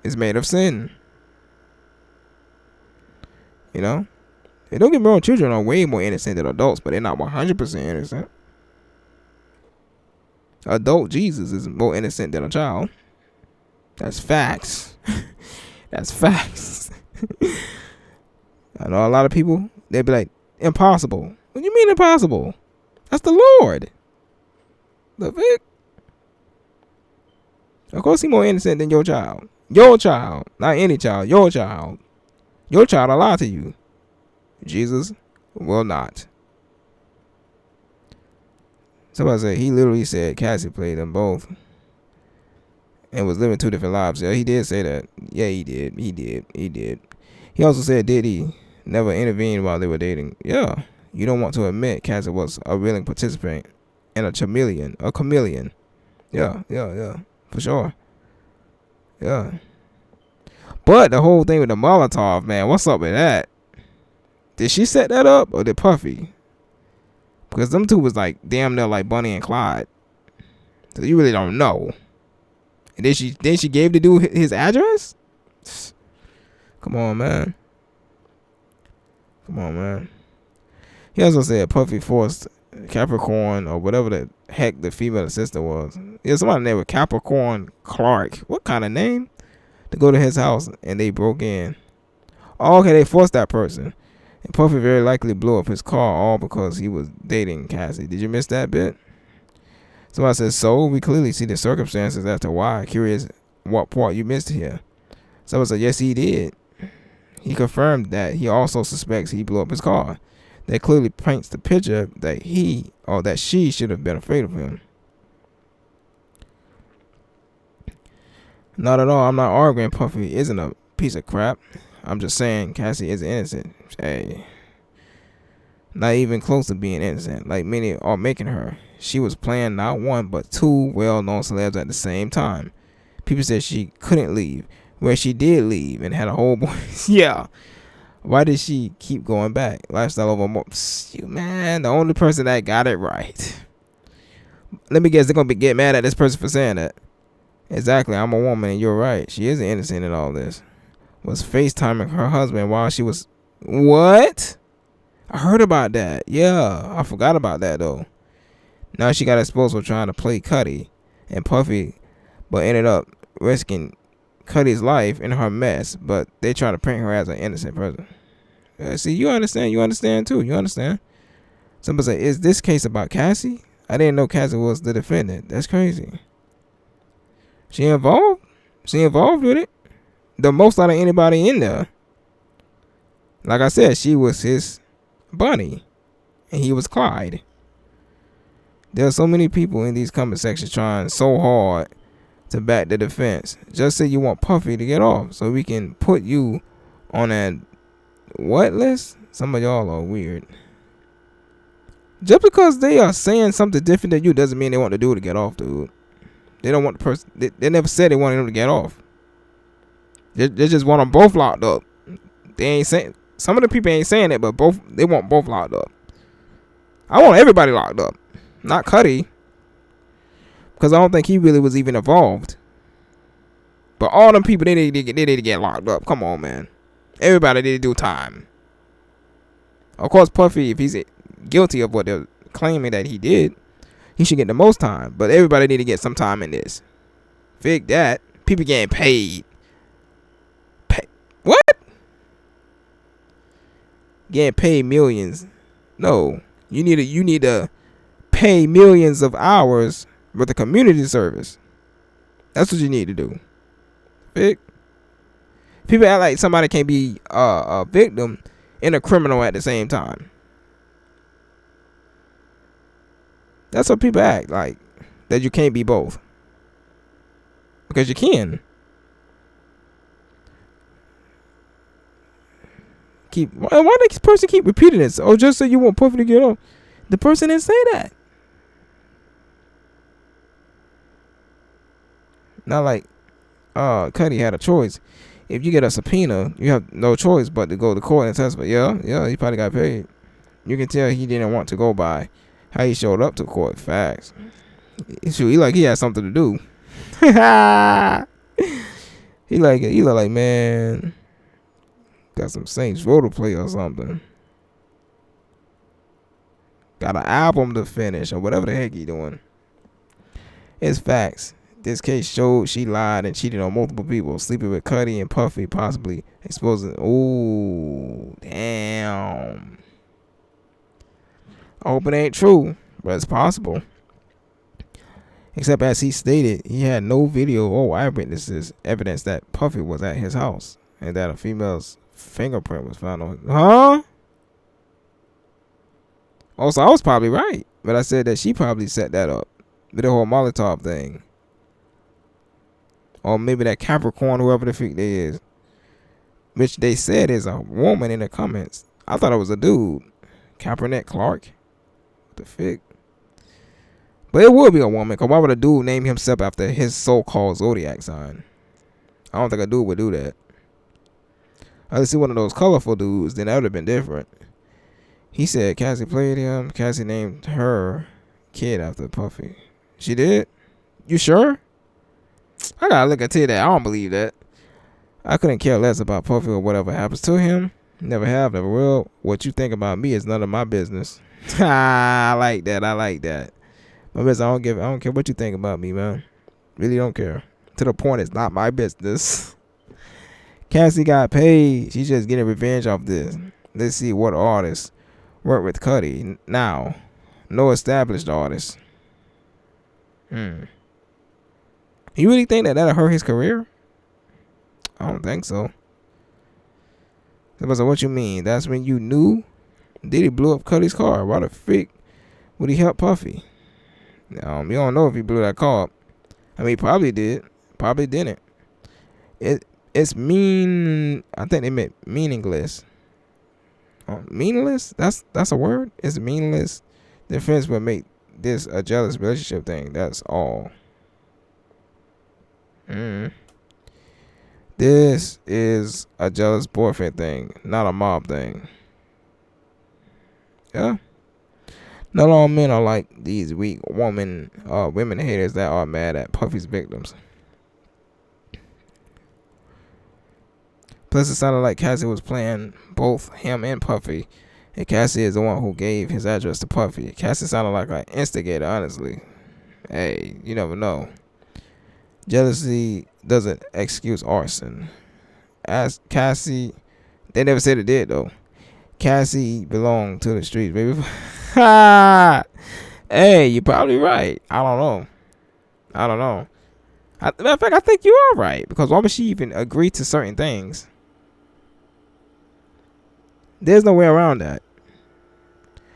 is made of sin. You know? Hey, don't get me wrong, children are way more innocent than adults, but they're not 100% innocent. Adult Jesus is more innocent than a child. That's facts. That's facts. I know a lot of people, they'd be like, impossible. What do you mean impossible? That's the Lord. The Vic. Of course he's more innocent than your child. Your child. Not any child. Your child. Your child will lie to you. Jesus will not. Somebody said he literally said Cassie played them both and was living 2 different lives. Yeah, he did say that. Yeah, he did. He did. He also said Diddy never intervened while they were dating. Yeah, you don't want to admit Cassie was a willing participant and a chameleon. Yeah, for sure. Yeah. But the whole thing with the Molotov, man, what's up with that? Did she set that up or did Puffy? Because them two was like damn near like Bonnie and Clyde. So you really don't know. And then she gave the dude his address? Come on, man. Come on, man. He also said Puffy forced Capricorn or whatever the heck the female assistant was. Yeah, somebody named Capricorn Clark. What kind of name? To go to his house and they broke in. Oh, okay, they forced that person. And Puffy very likely blew up his car all because he was dating Cassie. Did you miss that bit? Somebody says, so we clearly see the circumstances as to why. Curious what part you missed here. Someone said, yes, he did. He confirmed that he also suspects he blew up his car. That clearly paints the picture that he or that she should have been afraid of him. Not at all. I'm not arguing Puffy isn't a piece of crap. I'm just saying Cassie is innocent. Hey. Not even close to being innocent, like many are making her. She was playing not one but two well-known celebs at the same time. People said she couldn't leave, where she did leave and had a whole boy. Yeah. Why did she keep going back? Lifestyle over more. Man, the only person that got it right. Let me guess, they're going to get mad at this person for saying that. Exactly, I'm a woman and you're right. She isn't innocent in all this. Was FaceTiming her husband while she was... What? I heard about that. Yeah, I forgot about that though. Now she got exposed for trying to play Cudi and Puffy, but ended up risking Cudi's life in her mess. But they try to paint her as an innocent person. See, you understand. You understand too. You understand. Somebody say, is this case about Cassie? I didn't know Cassie was the defendant. That's crazy. She involved? She involved with it? The most out of anybody in there. Like I said, she was his Bunny. And he was Clyde. There are so many people in these comment sections trying so hard to back the defense. Just say you want Puffy to get off so we can put you on that what list? Some of y'all are weird. Just because they are saying something different than you doesn't mean they want the dude to get off, dude. They don't want the person. They never said they wanted him to get off. They just want them both locked up. They ain't saying. Some of the people ain't saying it, but both they want both locked up. I want everybody locked up, not Cudi, because I don't think he really was even involved. But all them people, they need to get locked up. Come on, man. Everybody need to do time. Of course, Puffy, if he's guilty of what they're claiming that he did, he should get the most time. But everybody need to get some time in this. Fig that. People getting paid. What? Getting paid millions. No. You need to pay millions of hours with a community service. That's what you need to do. Fig. People act like somebody can't be a victim and a criminal at the same time. That's what people act like. That you can't be both. Because you can. Why this person keep repeating this? Oh, just say you want Puffy to get off. The person didn't say that. Not like Cudi had a choice. If you get a subpoena, you have no choice but to go to court and testify. Yeah, he probably got paid. You can tell he didn't want to go by how he showed up to court. Facts. He like he had something to do. He look like, man, got some Saints Row to play or something. Got an album to finish or whatever the heck he doing. It's facts. This case showed she lied and cheated on multiple people, sleeping with Cudi and Puffy, possibly exposing. Ooh, damn. I hope it ain't true, but it's possible. Except as he stated, he had no video or eyewitnesses evidence that Puffy was at his house and that a female's fingerprint was found on. Huh? Also, I was probably right, but I said that she probably set that up with the whole Molotov thing. Or maybe that Capricorn, whoever the freak they is, which they said is a woman in the comments. I thought it was a dude. Capricorn Clark. What the frick? But it would be a woman, because why would a dude name himself after his so-called zodiac sign? I don't think a dude would do that. I would see one of those colorful dudes, then that would have been different. He said Cassie played him. Cassie named her kid after Puffy. She did? You sure? I gotta look into that. I don't believe that. I couldn't care less about Puffy or whatever happens to him. Never have, never will. What you think about me is none of my business. I like that. I like that. My business, I don't care what you think about me, man. Really don't care. To the point, it's not my business. Cassie got paid. She's just getting revenge off this. Let's see what artists work with Cudi now. No established artists. You really think that'll hurt his career? I don't think so. So what you mean? That's when you knew Diddy blew up Cudi's car. Why the frick would he help Puffy? You don't know if he blew that car up. I mean, he probably did. Probably didn't. It's mean. I think they meant meaningless. Meaningless? That's a word? It's meaningless. The friends would make this a jealous relationship thing. That's all. This is a jealous boyfriend thing, not a mob thing. Yeah. Not all men are like these weak women haters that are mad at Puffy's victims. Plus, it sounded like Cassie was playing both him and Puffy. And Cassie is the one who gave his address to Puffy. Cassie sounded like an instigator, honestly. Hey, you never know. Jealousy doesn't excuse arson. As Cassie, they never said it did, though. Cassie belonged to the streets, baby. Hey, you're probably right. I don't know. Matter of fact, I think you are right. Because why would she even agree to certain things? There's no way around that.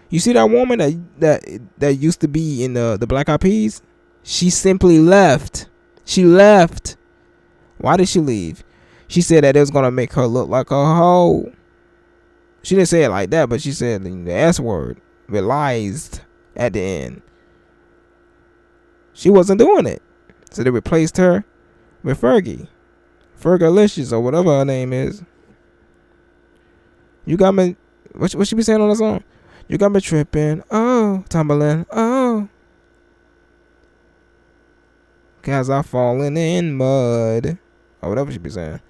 You see that woman that used to be in the Black Eyed Peas? She simply left. She left. Why did she leave? She said that it was going to make her look like a hoe. She didn't say it like that, but she said the S word. Realized at the end. She wasn't doing it. So they replaced her with Fergie. Fergalicious or whatever her name is. You got me. What she be saying on the song? You got me tripping. Oh, tumbling. Oh. Cause I falling in mud. Or whatever she be saying.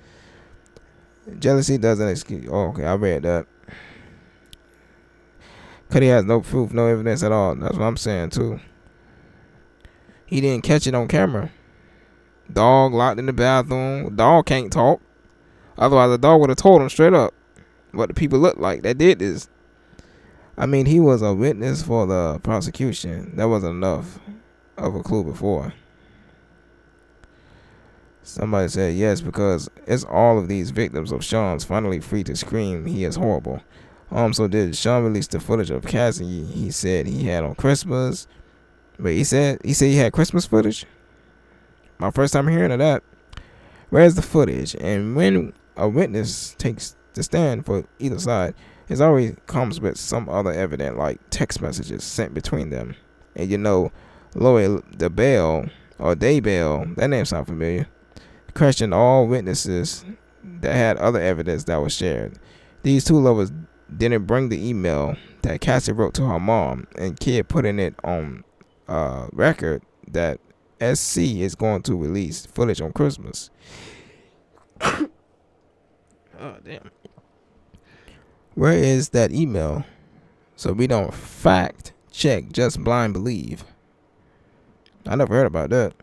Jealousy doesn't excuse. Oh, okay, I read that. Cudi has no proof, no evidence at all. That's what I'm saying too. He didn't catch it on camera. Dog locked in the bathroom. Dog can't talk. Otherwise, the dog would have told him straight up what the people look like that did this. I mean, he was a witness for the prosecution. That wasn't enough of a clue before. Somebody said yes, because it's all of these victims of Sean's finally free to scream he is horrible. So did Sean release the footage of Cassie he said he had on Christmas? But he said he had Christmas footage? My first time hearing of that. Where's the footage? And when a witness takes the stand for either side, it always comes with some other evidence, like text messages sent between them. And you know, Lloyd the Bell, or Daybell, that name sounds familiar, questioned all witnesses that had other evidence that was shared. These two lovers didn't bring the email that Cassie wrote to her mom, and Kid putting it on record that SC is going to release footage on Christmas. Oh, damn. Where is that email? So we don't fact check, just blind believe. I never heard about that.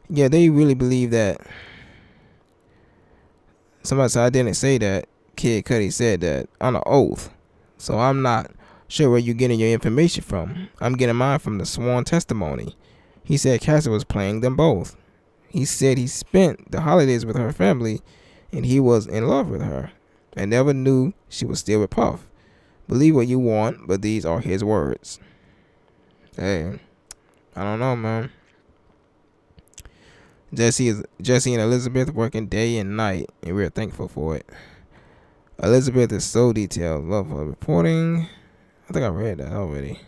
Yeah, they really believe that. Somebody said I didn't say that. Kid Cudi said that on an oath. So I'm not sure where you're getting your information from. I'm getting mine from the sworn testimony. He said Cassie was playing them both. He said he spent the holidays with her family and he was in love with her and never knew she was still with Puff. Believe what you want, but these are his words. Hey, I don't know, man. Jesse and Elizabeth working day and night, and we're thankful for it. Elizabeth is so detailed. Love her reporting. I think I read that already.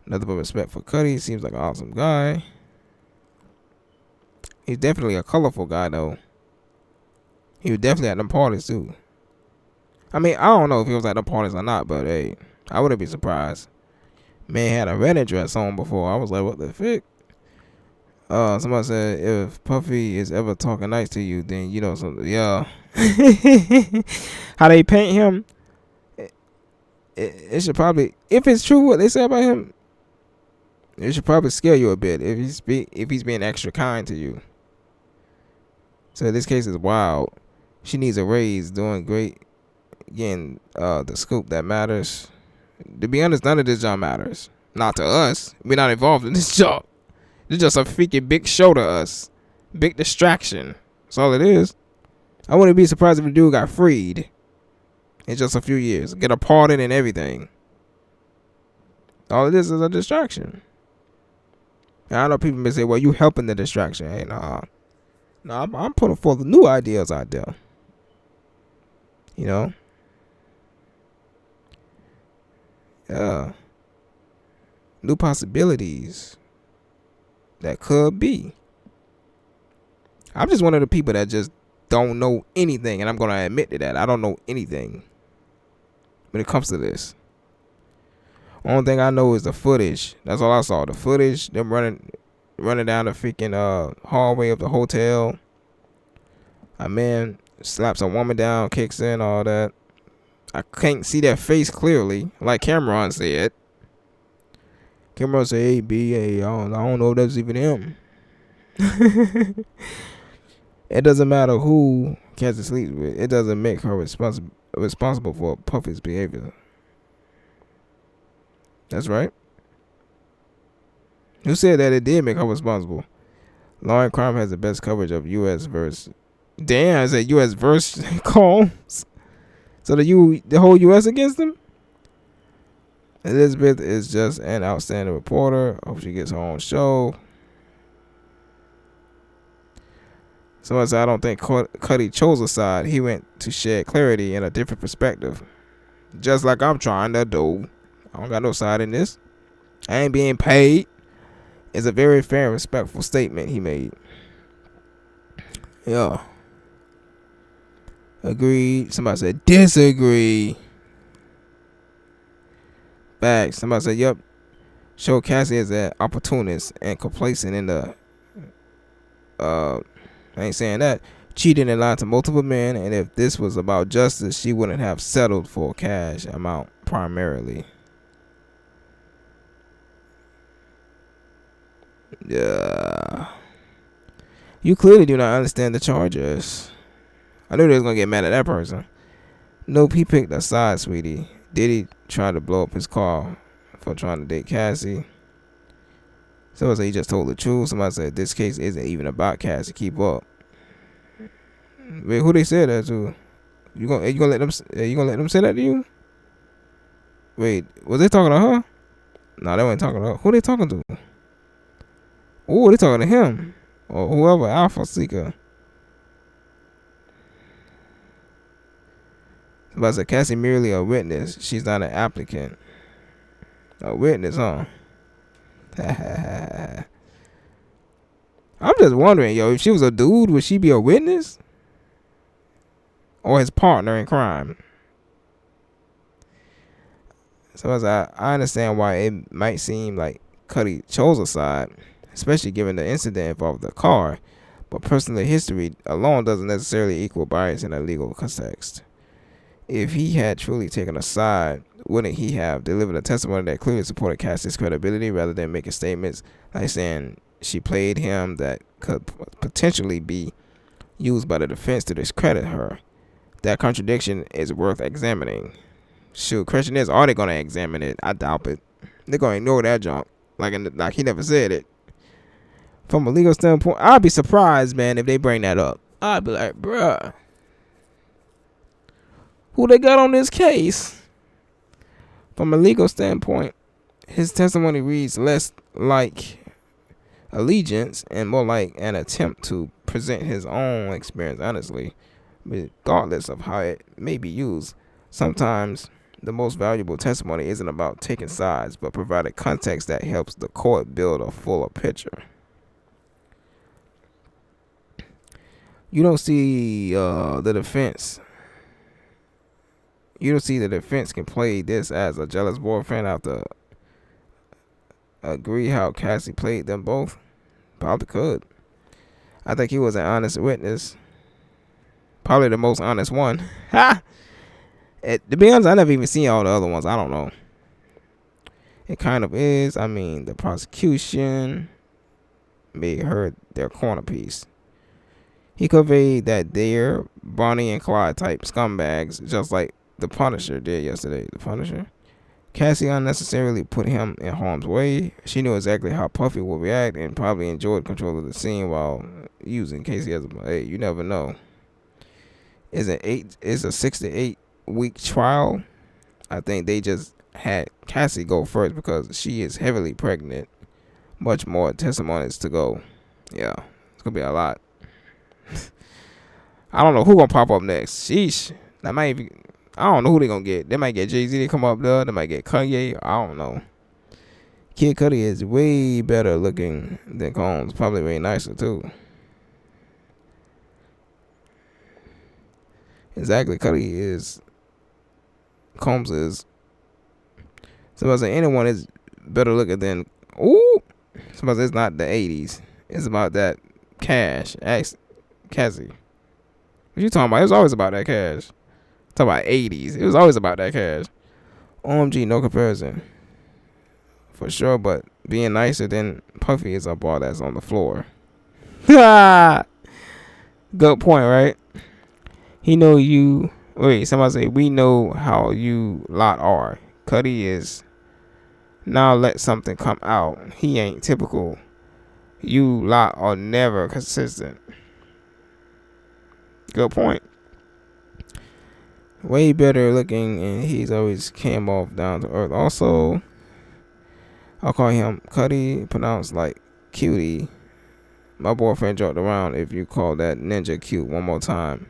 Nothing but respect for Cudi. Seems like an awesome guy. He's definitely a colorful guy, though. He was definitely at them parties, too. I mean, I don't know if he was at the parties or not, but hey, I wouldn't be surprised. Man had a wedding dress on before. I was like, what the fuck? Somebody said if Puffy is ever talking nice to you, then you know something. Yeah. How they paint him, it should probably, if it's true what they say about him, it should probably scare you a bit if he's being extra kind to you. So this case is wild. She needs a raise, doing great, getting the scoop that matters. To be honest, none of this job matters. Not to us. We're not involved in this job. It's just a freaking big show to us. Big distraction. That's all it is. I wouldn't be surprised if the dude got freed in just a few years. Get a pardon and everything. All it is a distraction. And I know people may say, well, you helping the distraction. Hey, nah. No, I'm putting forth new ideas out there. You know? Yeah. New possibilities that could be. I'm just one of the people that just don't know anything, and I'm going to admit to that. I don't know anything when it comes to this. Only thing I know is the footage. That's all I saw. The footage, them running down the freaking hallway of the hotel. A man slaps a woman down, kicks in, all that. I can't see their face clearly, like Cameron said. Cameron said, hey, B, hey, I don't know if that's even him. It doesn't matter who Cassie sleeps with. It doesn't make her responsible for Puffy's behavior. That's right. Who said that it did make her responsible? Law and Crime has the best coverage of U.S. verse. Damn, is that U.S. verse calls? So the whole U.S. against them? Elizabeth is just an outstanding reporter. Hope she gets her own show. Someone said, I don't think Cudi chose a side. He went to shed clarity and a different perspective. Just like I'm trying to do. I don't got no side in this. I ain't being paid. It's a very fair and respectful statement he made. Yeah. Agreed. Somebody said disagree. Facts. Somebody said, yep. Show Cassie as an opportunist and complacent in the I ain't saying that. Cheating and lying to multiple men, and if this was about justice, she wouldn't have settled for a cash amount primarily. Yeah. You clearly do not understand the charges. I knew they was gonna get mad at that person. Nope, he picked a side, sweetie. Diddy tried to blow up his car for trying to date Cassie. Somebody said he just told the truth. Somebody said this case isn't even about Cassie. Keep up. Wait, who they said that to? You gonna let them say that to you? Wait, was they talking to her? No, they weren't talking to her. Who they talking to? Oh, they talking to him or whoever, Alpha Seeker. Somebody said Cassie merely a witness. She's not an applicant. A witness, huh? I'm just wondering, yo, if she was a dude, would she be a witness? Or his partner in crime? So as I understand why it might seem like Cudi chose a side, especially given the incident involved the car, but personal history alone doesn't necessarily equal bias in a legal context. If he had truly taken a side, wouldn't he have delivered a testimony that clearly supported Cassie's credibility rather than making statements like saying she played him that could potentially be used by the defense to discredit her? That contradiction is worth examining. Shoot, question is, are they going to examine it? I doubt it. They're going to ignore that junk. Like he never said it. From a legal standpoint, I'd be surprised, man, if they bring that up. I'd be like, bruh, who they got on this case? From a legal standpoint, his testimony reads less like allegiance and more like an attempt to present his own experience honestly, regardless of how it may be used. Sometimes the most valuable testimony isn't about taking sides, but providing context that helps the court build a fuller picture. You don't see the defense You don't see the defense can play this as a jealous boyfriend after agree how Cassie played them both. Probably could. I think he was an honest witness. Probably the most honest one. Ha! To be honest, I never even seen all the other ones. I don't know. It kind of is. I mean, the prosecution made her their corner piece. He conveyed that they're Bonnie and Clyde type scumbags, just like the Punisher did yesterday. The Punisher? Cassie unnecessarily put him in harm's way. She knew exactly how Puffy would react and probably enjoyed control of the scene while using Casey as a... Hey, you never know. It's a 6 to 8 week trial. I think they just had Cassie go first because she is heavily pregnant. Much more testimonies to go. Yeah, it's gonna be a lot. I don't know who gonna pop up next. Sheesh. That might even... I don't know who they gonna get. They might get Jay-Z to come up there. They might get Kanye. I don't know. Kid Cudi is way better looking than Combs. Probably way nicer too. Exactly. Cudi is... Combs is... Somebody say anyone is better looking than... Ooh! Somebody say it's not the 80s. It's about that cash. Ask Cassie. What you talking about? It was always about that cash. Talk about 80s. It was always about that cash. OMG, no comparison. For sure, but being nicer than Puffy is a ball that's on the floor. Good point, right? He know you... Wait, somebody say, we know how you lot are. Cudi is... Now let something come out. He ain't typical. You lot are never consistent. Good point. Way better looking, and he's always came off down to earth. Also, I'll call him Cudi, pronounced like Cudi. My boyfriend joked around if you call that ninja cute one more time.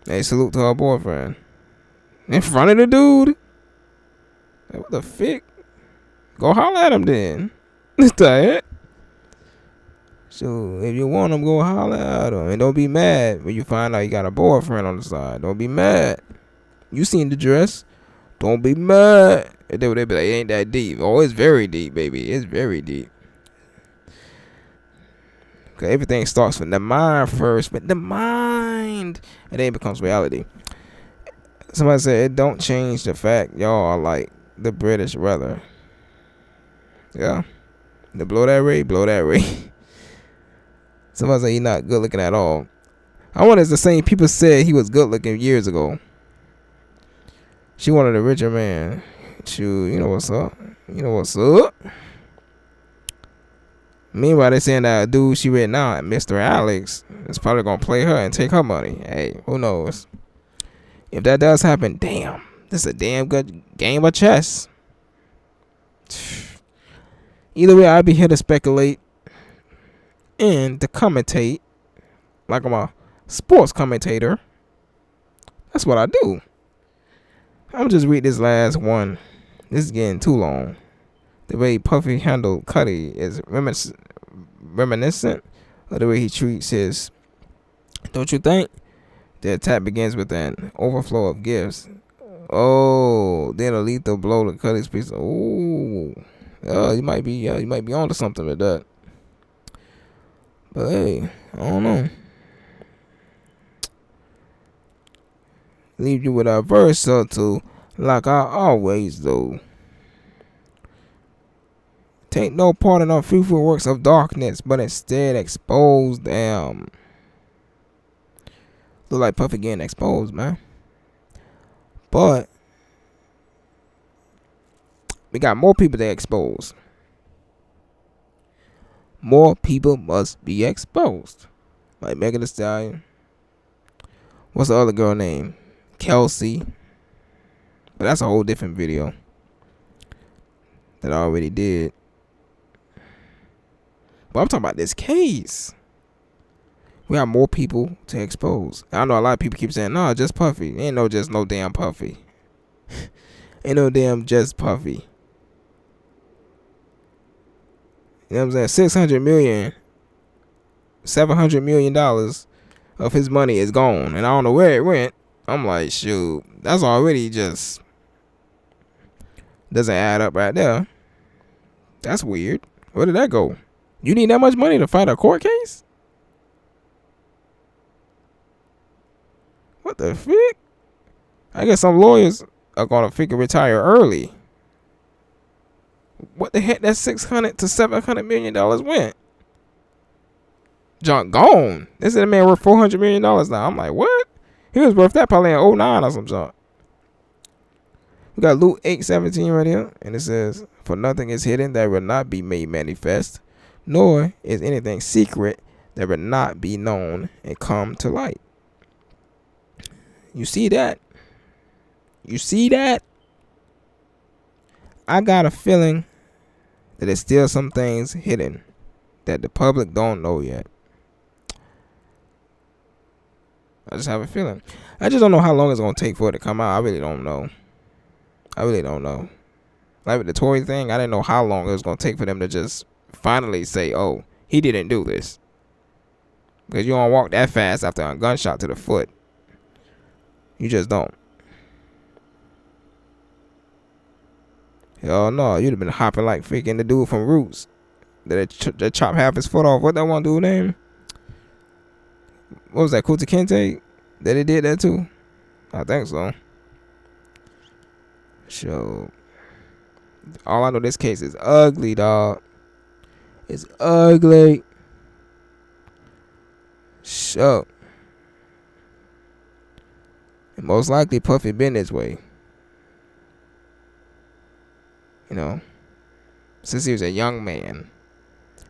Hey, salute to her boyfriend. In front of the dude? Hey, what the fick? Go holler at him then. What the heck? So, if you want him, go holler at him. And don't be mad when you find out you got a boyfriend on the side. Don't be mad. You seen the dress. Don't be mad. And they be like, it ain't that deep. Oh, it's very deep, baby. It's very deep. Because everything starts from the mind first. But the mind. And then it becomes reality. Somebody said, it don't change the fact y'all are like the British weather. Yeah. The blow that Ray, blow that Ray. Somebody say he's not good looking at all. I wonder if the same people said he was good looking years ago. She wanted a richer man. Shoot, you know what's up. You know what's up. Meanwhile, they saying that dude she with now, Mr. Alex, is probably gonna play her and take her money. Hey, who knows? If that does happen, damn, this is a damn good game of chess. Either way, I'd be here to speculate and to commentate like I'm a sports commentator. That's what I do. I'm just read this last one. This is getting too long. The way Puffy handled Cudi is reminiscent of the way he treats his... Don't you think? The attack begins with an overflow of gifts. Oh, then a lethal blow to Cudi's piece. Oh, you might be onto something with that. But hey, I don't know. Leave you with a verse or two, like I always do. Take no part in unfruitful works of darkness, but instead expose them. Look like Puffy getting exposed, man. But we got more people to expose. More people must be exposed. Like Megan Thee Stallion. What's the other girl name? Kelsey. But that's a whole different video that I already did. But I'm talking about this case. We have more people to expose. I know a lot of people keep saying, no, just Puffy. Ain't no just no damn Puffy. Ain't no damn just Puffy. You know what I'm saying? $700 million of his money is gone, and I don't know where it went. I'm like, shoot, that's already just doesn't add up right there. That's weird. Where did that go? You need that much money to fight a court case? What the frick? I guess some lawyers are gonna figure retire early. What the heck? That $600 to $700 million went. Junk gone. This is a man worth $400 million now. I'm like, what? He was worth that probably in 2009 or some junk. We got Luke 8:17 right here, and it says, "For nothing is hidden that will not be made manifest, nor is anything secret that will not be known and come to light." You see that? You see that? I got a feeling that there's still some things hidden that the public don't know yet. I just have a feeling. I just don't know how long it's going to take for it to come out. I really don't know. Like with the Tory thing, I didn't know how long it was going to take for them to just finally say, oh, he didn't do this. Because you don't walk that fast after a gunshot to the foot. You just don't. Hell no, you'd have been hopping like freaking the dude from Roots that chopped half his foot off. What that one dude name? What was that, Kunta Kinte? That he did that too? I think so. So, all I know, this case is ugly, dog. It's ugly. So, and most likely Puffy been this way. You know, since he was a young man.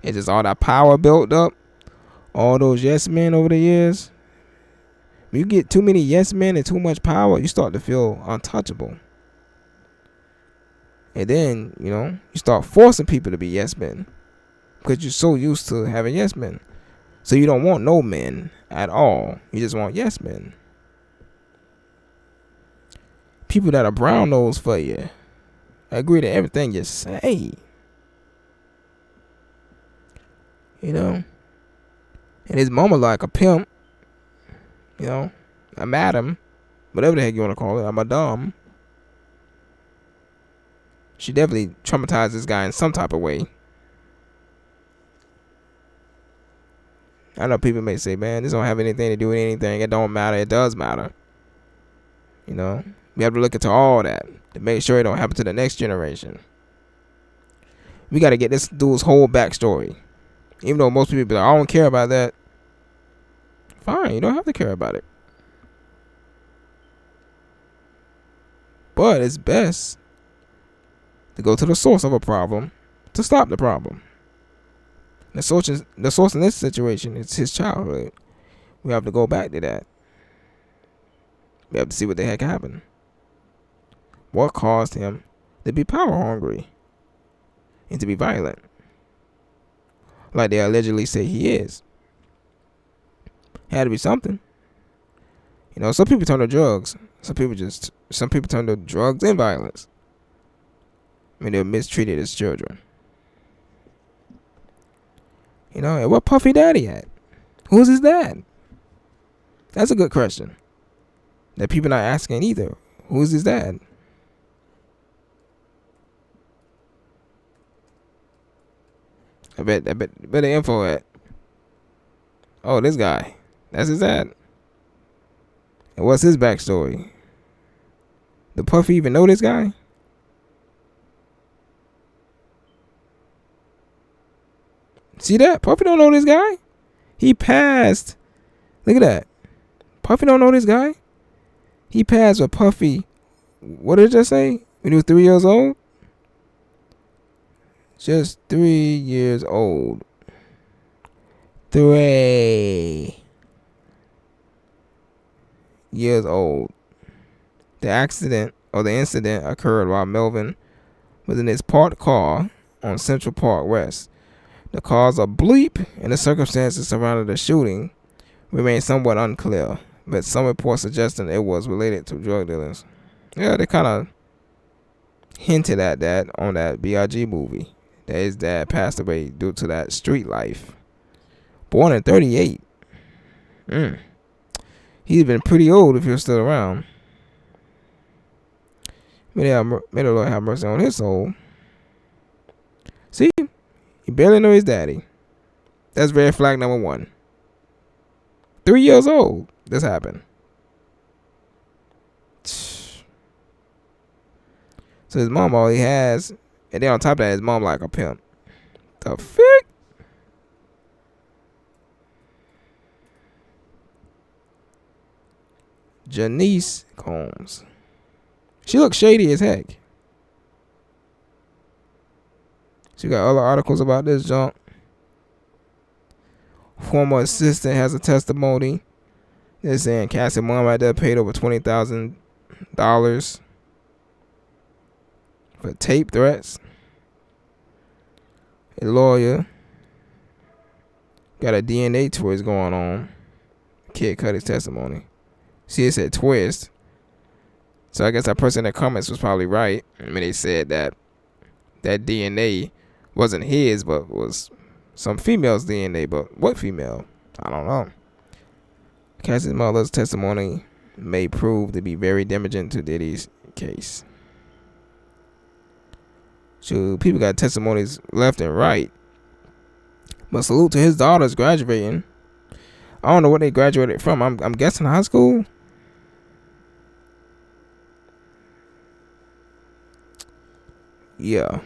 It's just all that power built up. All those yes men over the years. When you get too many yes men and too much power, you start to feel untouchable. And then, you know, you start forcing people to be yes men. Because you're so used to having yes men. So you don't want no men at all. You just want yes men. People that are brown nose for you. Agree to everything you say. You know? And his mama like a pimp. You know? A madam. Whatever the heck you want to call it. A madame. She definitely traumatized this guy in some type of way. I know people may say, man, this don't have anything to do with anything. It don't matter. It does matter. You know? We have to look into all that to make sure it don't happen to the next generation. We got to get this dude's whole backstory. Even though most people be like, I don't care about that. Fine, you don't have to care about it. But it's best to go to the source of a problem to stop the problem. The source in this situation is his childhood. We have to go back to that. We have to see what the heck happened. What caused him to be power hungry and to be violent, like they allegedly say he is. Had to be something. You know, some people turn to drugs. Some people turn to drugs and violence. I mean, they're mistreated as children. You know, and what Puffy Daddy at? Who's his dad? That's a good question that people not asking either. Who's his dad? I bet the info at. Oh, this guy. That's his dad. And what's his backstory? Did Puffy even know this guy? See that? Puffy don't know this guy. He passed. Look at that. Puffy don't know this guy. He passed with Puffy. What did it just say? When he was 3 years old? Just 3 years old. 3 years old. The accident or the incident occurred while Melvin was in his parked car on Central Park West. The cause of bleep and the circumstances surrounding the shooting remain somewhat unclear, but some reports suggesting it was related to drug dealers. Yeah, they kind of hinted at that on that B.I.G. movie. That his dad passed away due to that street life. Born in 1938. He's been pretty old if he was still around. May the Lord have mercy on his soul. See? He barely know his daddy. That's red flag number 1. 3 years old. This happened. So his mom all he has, and then on top of that, his mom like a pimp. The fuck? Janice Combs. She looks shady as heck. She got other articles about this junk. Former assistant has a testimony. They're saying Cassie mom right there paid over $20,000 for tape threats. A lawyer got a DNA twist going on. Kid cut his testimony. See, it said twist. So I guess that person in the comments was probably right. I mean, they said that DNA wasn't his, but was some female's DNA. But what female? I don't know. Cassie's mother's testimony may prove to be very damaging to Diddy's case. So people got testimonies left and right. But salute to his daughters graduating. I don't know what they graduated from. I'm guessing high school. Yeah.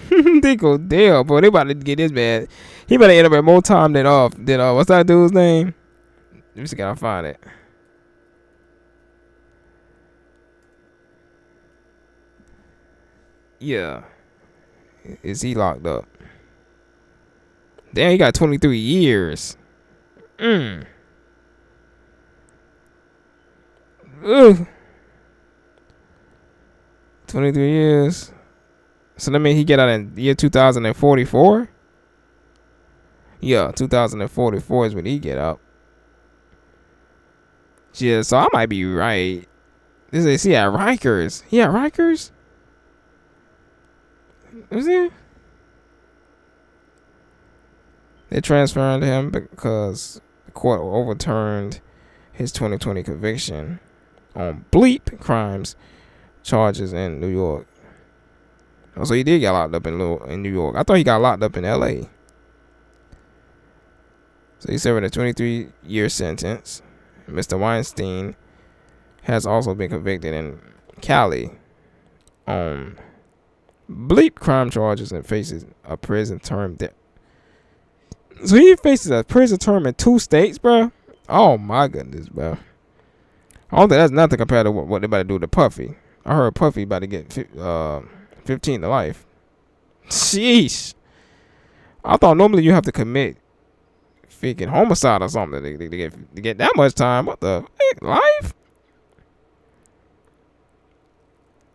They go damn, boy. They about to get this man. He better end up at more time than what's that dude's name? We just gotta find it. Yeah. Is he locked up? Damn, he got 23 years. Ugh. 23 years. So that means he get out in year 2044? Yeah, 2044 is when he get out. Yeah, so I might be right. This is he at Rikers. He at Rikers? Is he? They're transferring to him because the court overturned his 2020 conviction on bleep crimes charges in New York. Oh, so he did get locked up in New York. I thought he got locked up in LA. So he's serving a 23-year sentence. Mr. Weinstein has also been convicted in Cali on bleep crime charges and faces a prison term. So he faces a prison term in 2 states, bro. Oh my goodness, bro. I don't think that's nothing compared to what they about to do to Puffy. I heard Puffy about to get 15 to life. Sheesh. I thought normally you have to commit freaking homicide or something to get that much time. What the heck? Life?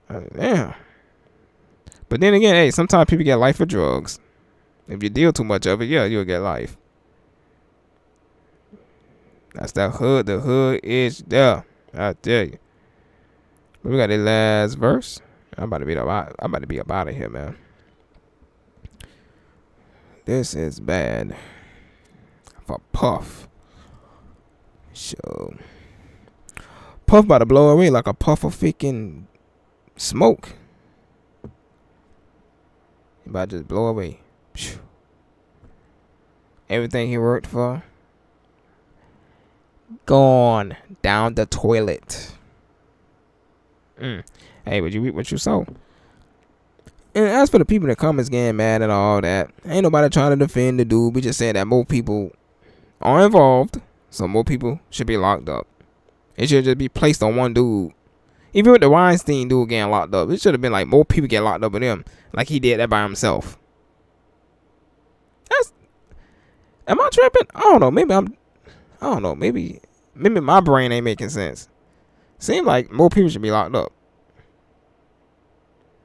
Damn. But then again, hey, sometimes people get life for drugs. If you deal too much of it, yeah, you'll get life. That's that hood. The hood is there. I tell you. But we got the last verse. I'm about to be up out of here, man. This is bad for Puff. So Puff about to blow away like a puff of freaking smoke. He about to just blow away. Everything he worked for gone down the toilet. Hey, would you eat what you sow? And as for the people in the comments getting mad and all that, ain't nobody trying to defend the dude. We just saying that more people are involved, so more people should be locked up. It should just be placed on one dude. Even with the Weinstein dude getting locked up, it should have been like more people get locked up with him, like he did that by himself. Am I tripping? I don't know. Maybe my brain ain't making sense. Seems like more people should be locked up.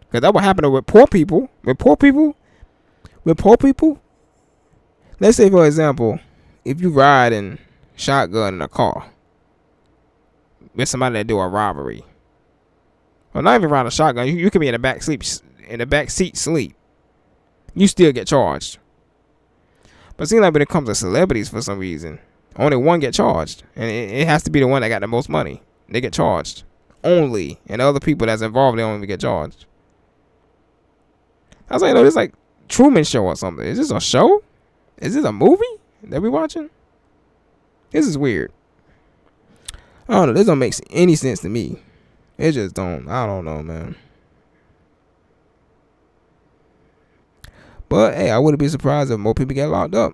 Because that what happened with poor people. With poor people. Let's say, for example, if you ride and shotgun in a car with somebody that do a robbery. Well, not even ride a shotgun. You could be in the back seat sleep. You still get charged. But it seems like when it comes to celebrities, for some reason, Only one get charged, and it has to be the one that got the most money. They get charged only, and the other people that's involved, they don't even get charged. I was like, no, this like Truman Show or something. Is this a show? Is this a movie that we watching? This is weird. I don't know. This don't make any sense to me. It just don't. I don't know, man. But hey, I wouldn't be surprised if more people get locked up.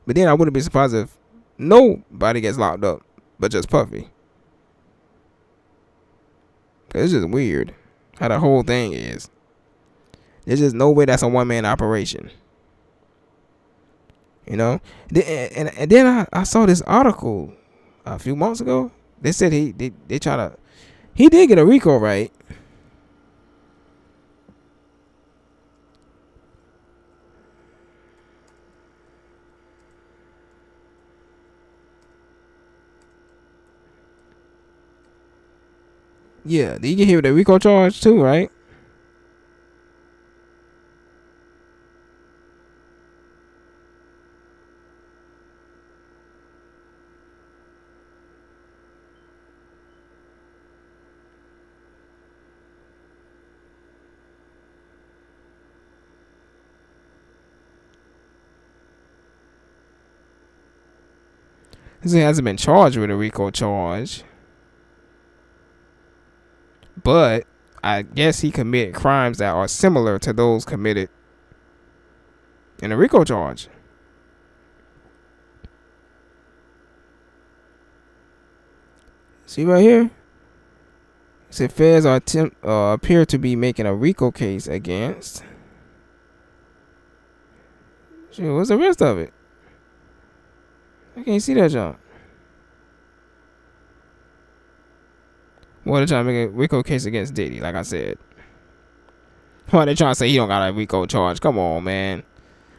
But then I wouldn't be surprised if nobody gets locked up, but just Puffy. Cause it's just weird how the whole thing is. There's just no way that's a one-man operation. You know? And then I saw this article a few months ago. They said he did get a RICO, right? Yeah, did you get hit with a RICO charge too, right? He hasn't been charged with a RICO charge. But I guess he committed crimes that are similar to those committed in a RICO charge. See right here? It said feds appear to be making a RICO case against. Shit, what's the rest of it? I can't see that jump. Well, they're trying to make a RICO case against Diddy, like I said. Why they trying to say he don't got a RICO charge? Come on, man.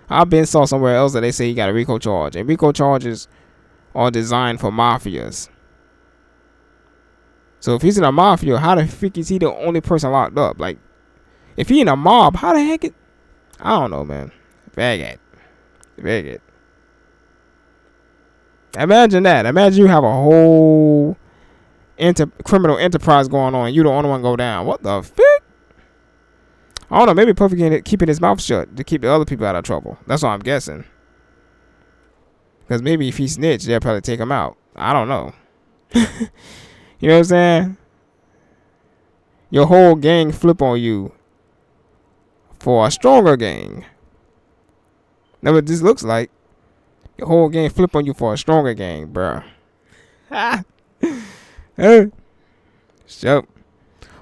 I've been saw somewhere else that they say he got a RICO charge. And RICO charges are designed for mafias. So if he's in a mafia, how the freak is he the only person locked up? Like, if he in a mob, how the heck I don't know, man. Very good. Imagine that. Imagine you have a whole criminal enterprise going on. You the only one go down. What the fuck? I don't know. Maybe Puffy keeping his mouth shut to keep the other people out of trouble. That's what I'm guessing. Because maybe if he snitched, they'll probably take him out. I don't know. You know what I'm saying? Your whole gang flip on you for a stronger gang. That's what this looks like. Your whole gang flip on you for a stronger gang, bruh. So,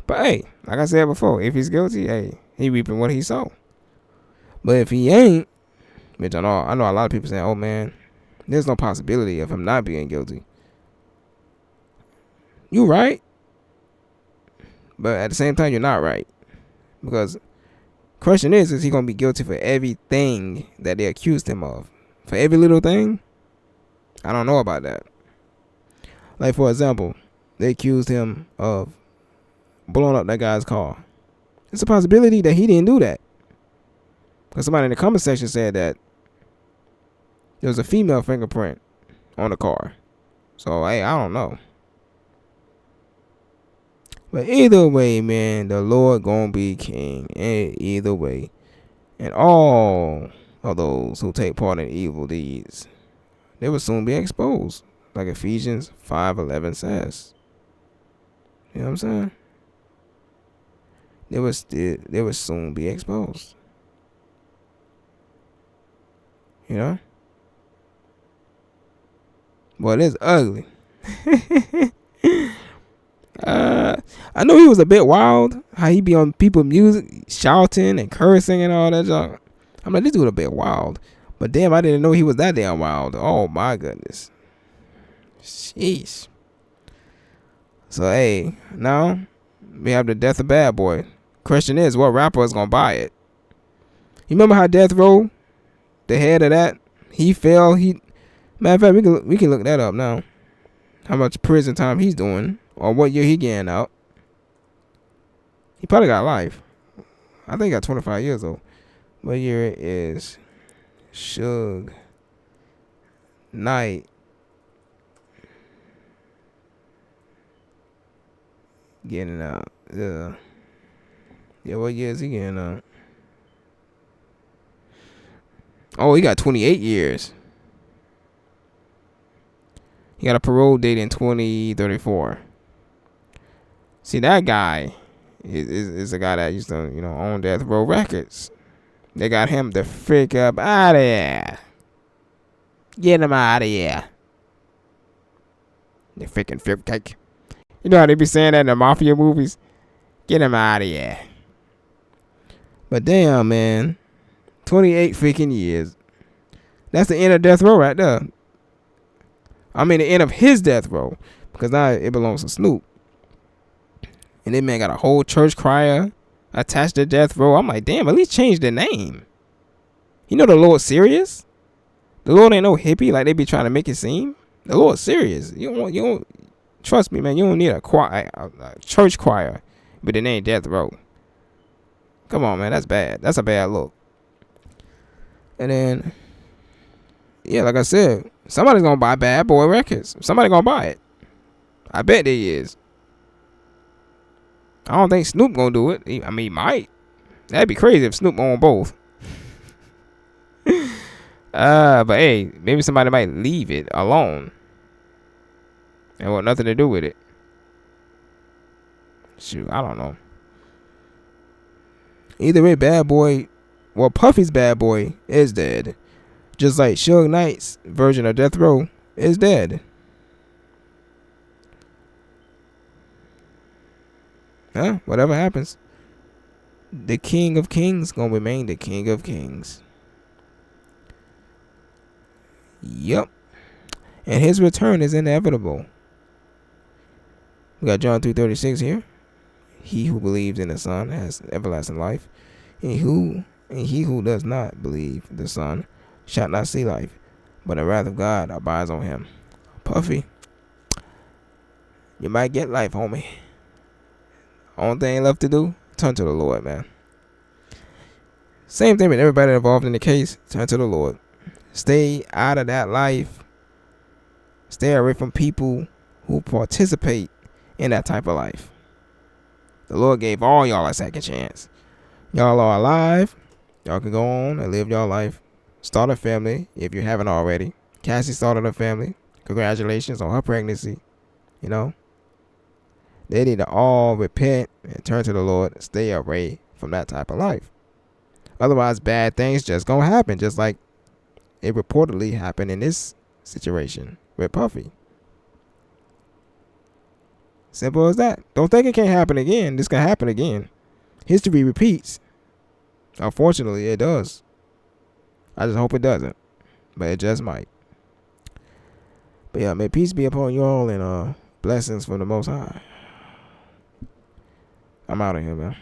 but hey, like I said before, if he's guilty, hey, he reaping what he sow. But if he ain't, which I know a lot of people saying, oh man, there's no possibility of him not being guilty. You right. But at the same time, you're not right. Because question is he going to be guilty for everything that they accused him of? For every little thing? I don't know about that. Like, for example, they accused him of blowing up that guy's car. It's a possibility that he didn't do that. Because somebody in the comment section said that there was a female fingerprint on the car. So, hey, I don't know. But either way, man, the Lord gonna be king. And either way. And all of those who take part in evil deeds, they will soon be exposed. Like Ephesians 5:11 says. You know what I'm saying? They will soon be exposed. You know? Boy, it is ugly. I know he was a bit wild. How he be on people's music, shouting and cursing and all that junk. I'm like, this dude a bit wild. But damn, I didn't know he was that damn wild. Oh my goodness. Sheesh. So hey, now we have the death of Bad Boy. Question is, what rapper is gonna buy it? You remember how Death Row, the head of that, he fell. Matter of fact, we can look that up now. How much prison time he's doing, or what year he getting out. He probably got life. I think he got 25 years old. What year it is? Suge night. Getting out. Yeah, what year is he getting out? Oh, he got 28 years. He got a parole date in 2034. See, that guy is a guy that used to, own Death Row Records. They got him the freak up out of here. Get him out of here. The freaking fruitcake. You know how they be saying that in the mafia movies? Get him out of here. But damn, man. 28 freaking years. That's the end of Death Row right there. I mean, the end of his death row. Because now it belongs to Snoop. And that man got a whole church choir attached to Death Row. I'm like, damn, at least change the name. You know the Lord serious? The Lord ain't no hippie like they be trying to make it seem. The Lord serious. You don't trust me, man. You don't need a choir, a church choir with the name Death Row. Come on, man. That's bad. That's a bad look. And then, yeah, like I said, somebody's gonna buy Bad Boy Records. Somebody gonna buy it. I bet they is. I don't think Snoop gonna do it. I mean, he might. That'd be crazy if Snoop owned both. But hey, maybe somebody might leave it alone and want nothing to do with it. Shoot, I don't know. Either way, Bad Boy, well, Puffy's Bad Boy is dead. Just like Suge Knight's version of Death Row is dead. Huh? Whatever happens, the King of Kings gonna remain the King of Kings. Yep. And his return is inevitable. We got John 3:36 here. He who believes in the Son has everlasting life. And he who does not believe the Son shall not see life, but the wrath of God abides on him. Puffy, you might get life, homie. Only thing left to do, turn to the Lord, man. Same thing with everybody involved in the case. Turn to the Lord. Stay out of that life. Stay away from people who participate in that type of life. The Lord gave all y'all a second chance. Y'all are alive. Y'all can go on and live your life. Start a family if you haven't already. Cassie started a family. Congratulations on her pregnancy. You know, they need to all repent and turn to the Lord. Stay away from that type of life. Otherwise, bad things just gonna happen, just like it reportedly happened in this situation with Puffy. Simple as that. Don't think it can't happen again. This can happen again. History repeats. Unfortunately, it does. I just hope it doesn't, but it just might. But yeah, may peace be upon you all and blessings from the Most High. I'm out of here, man.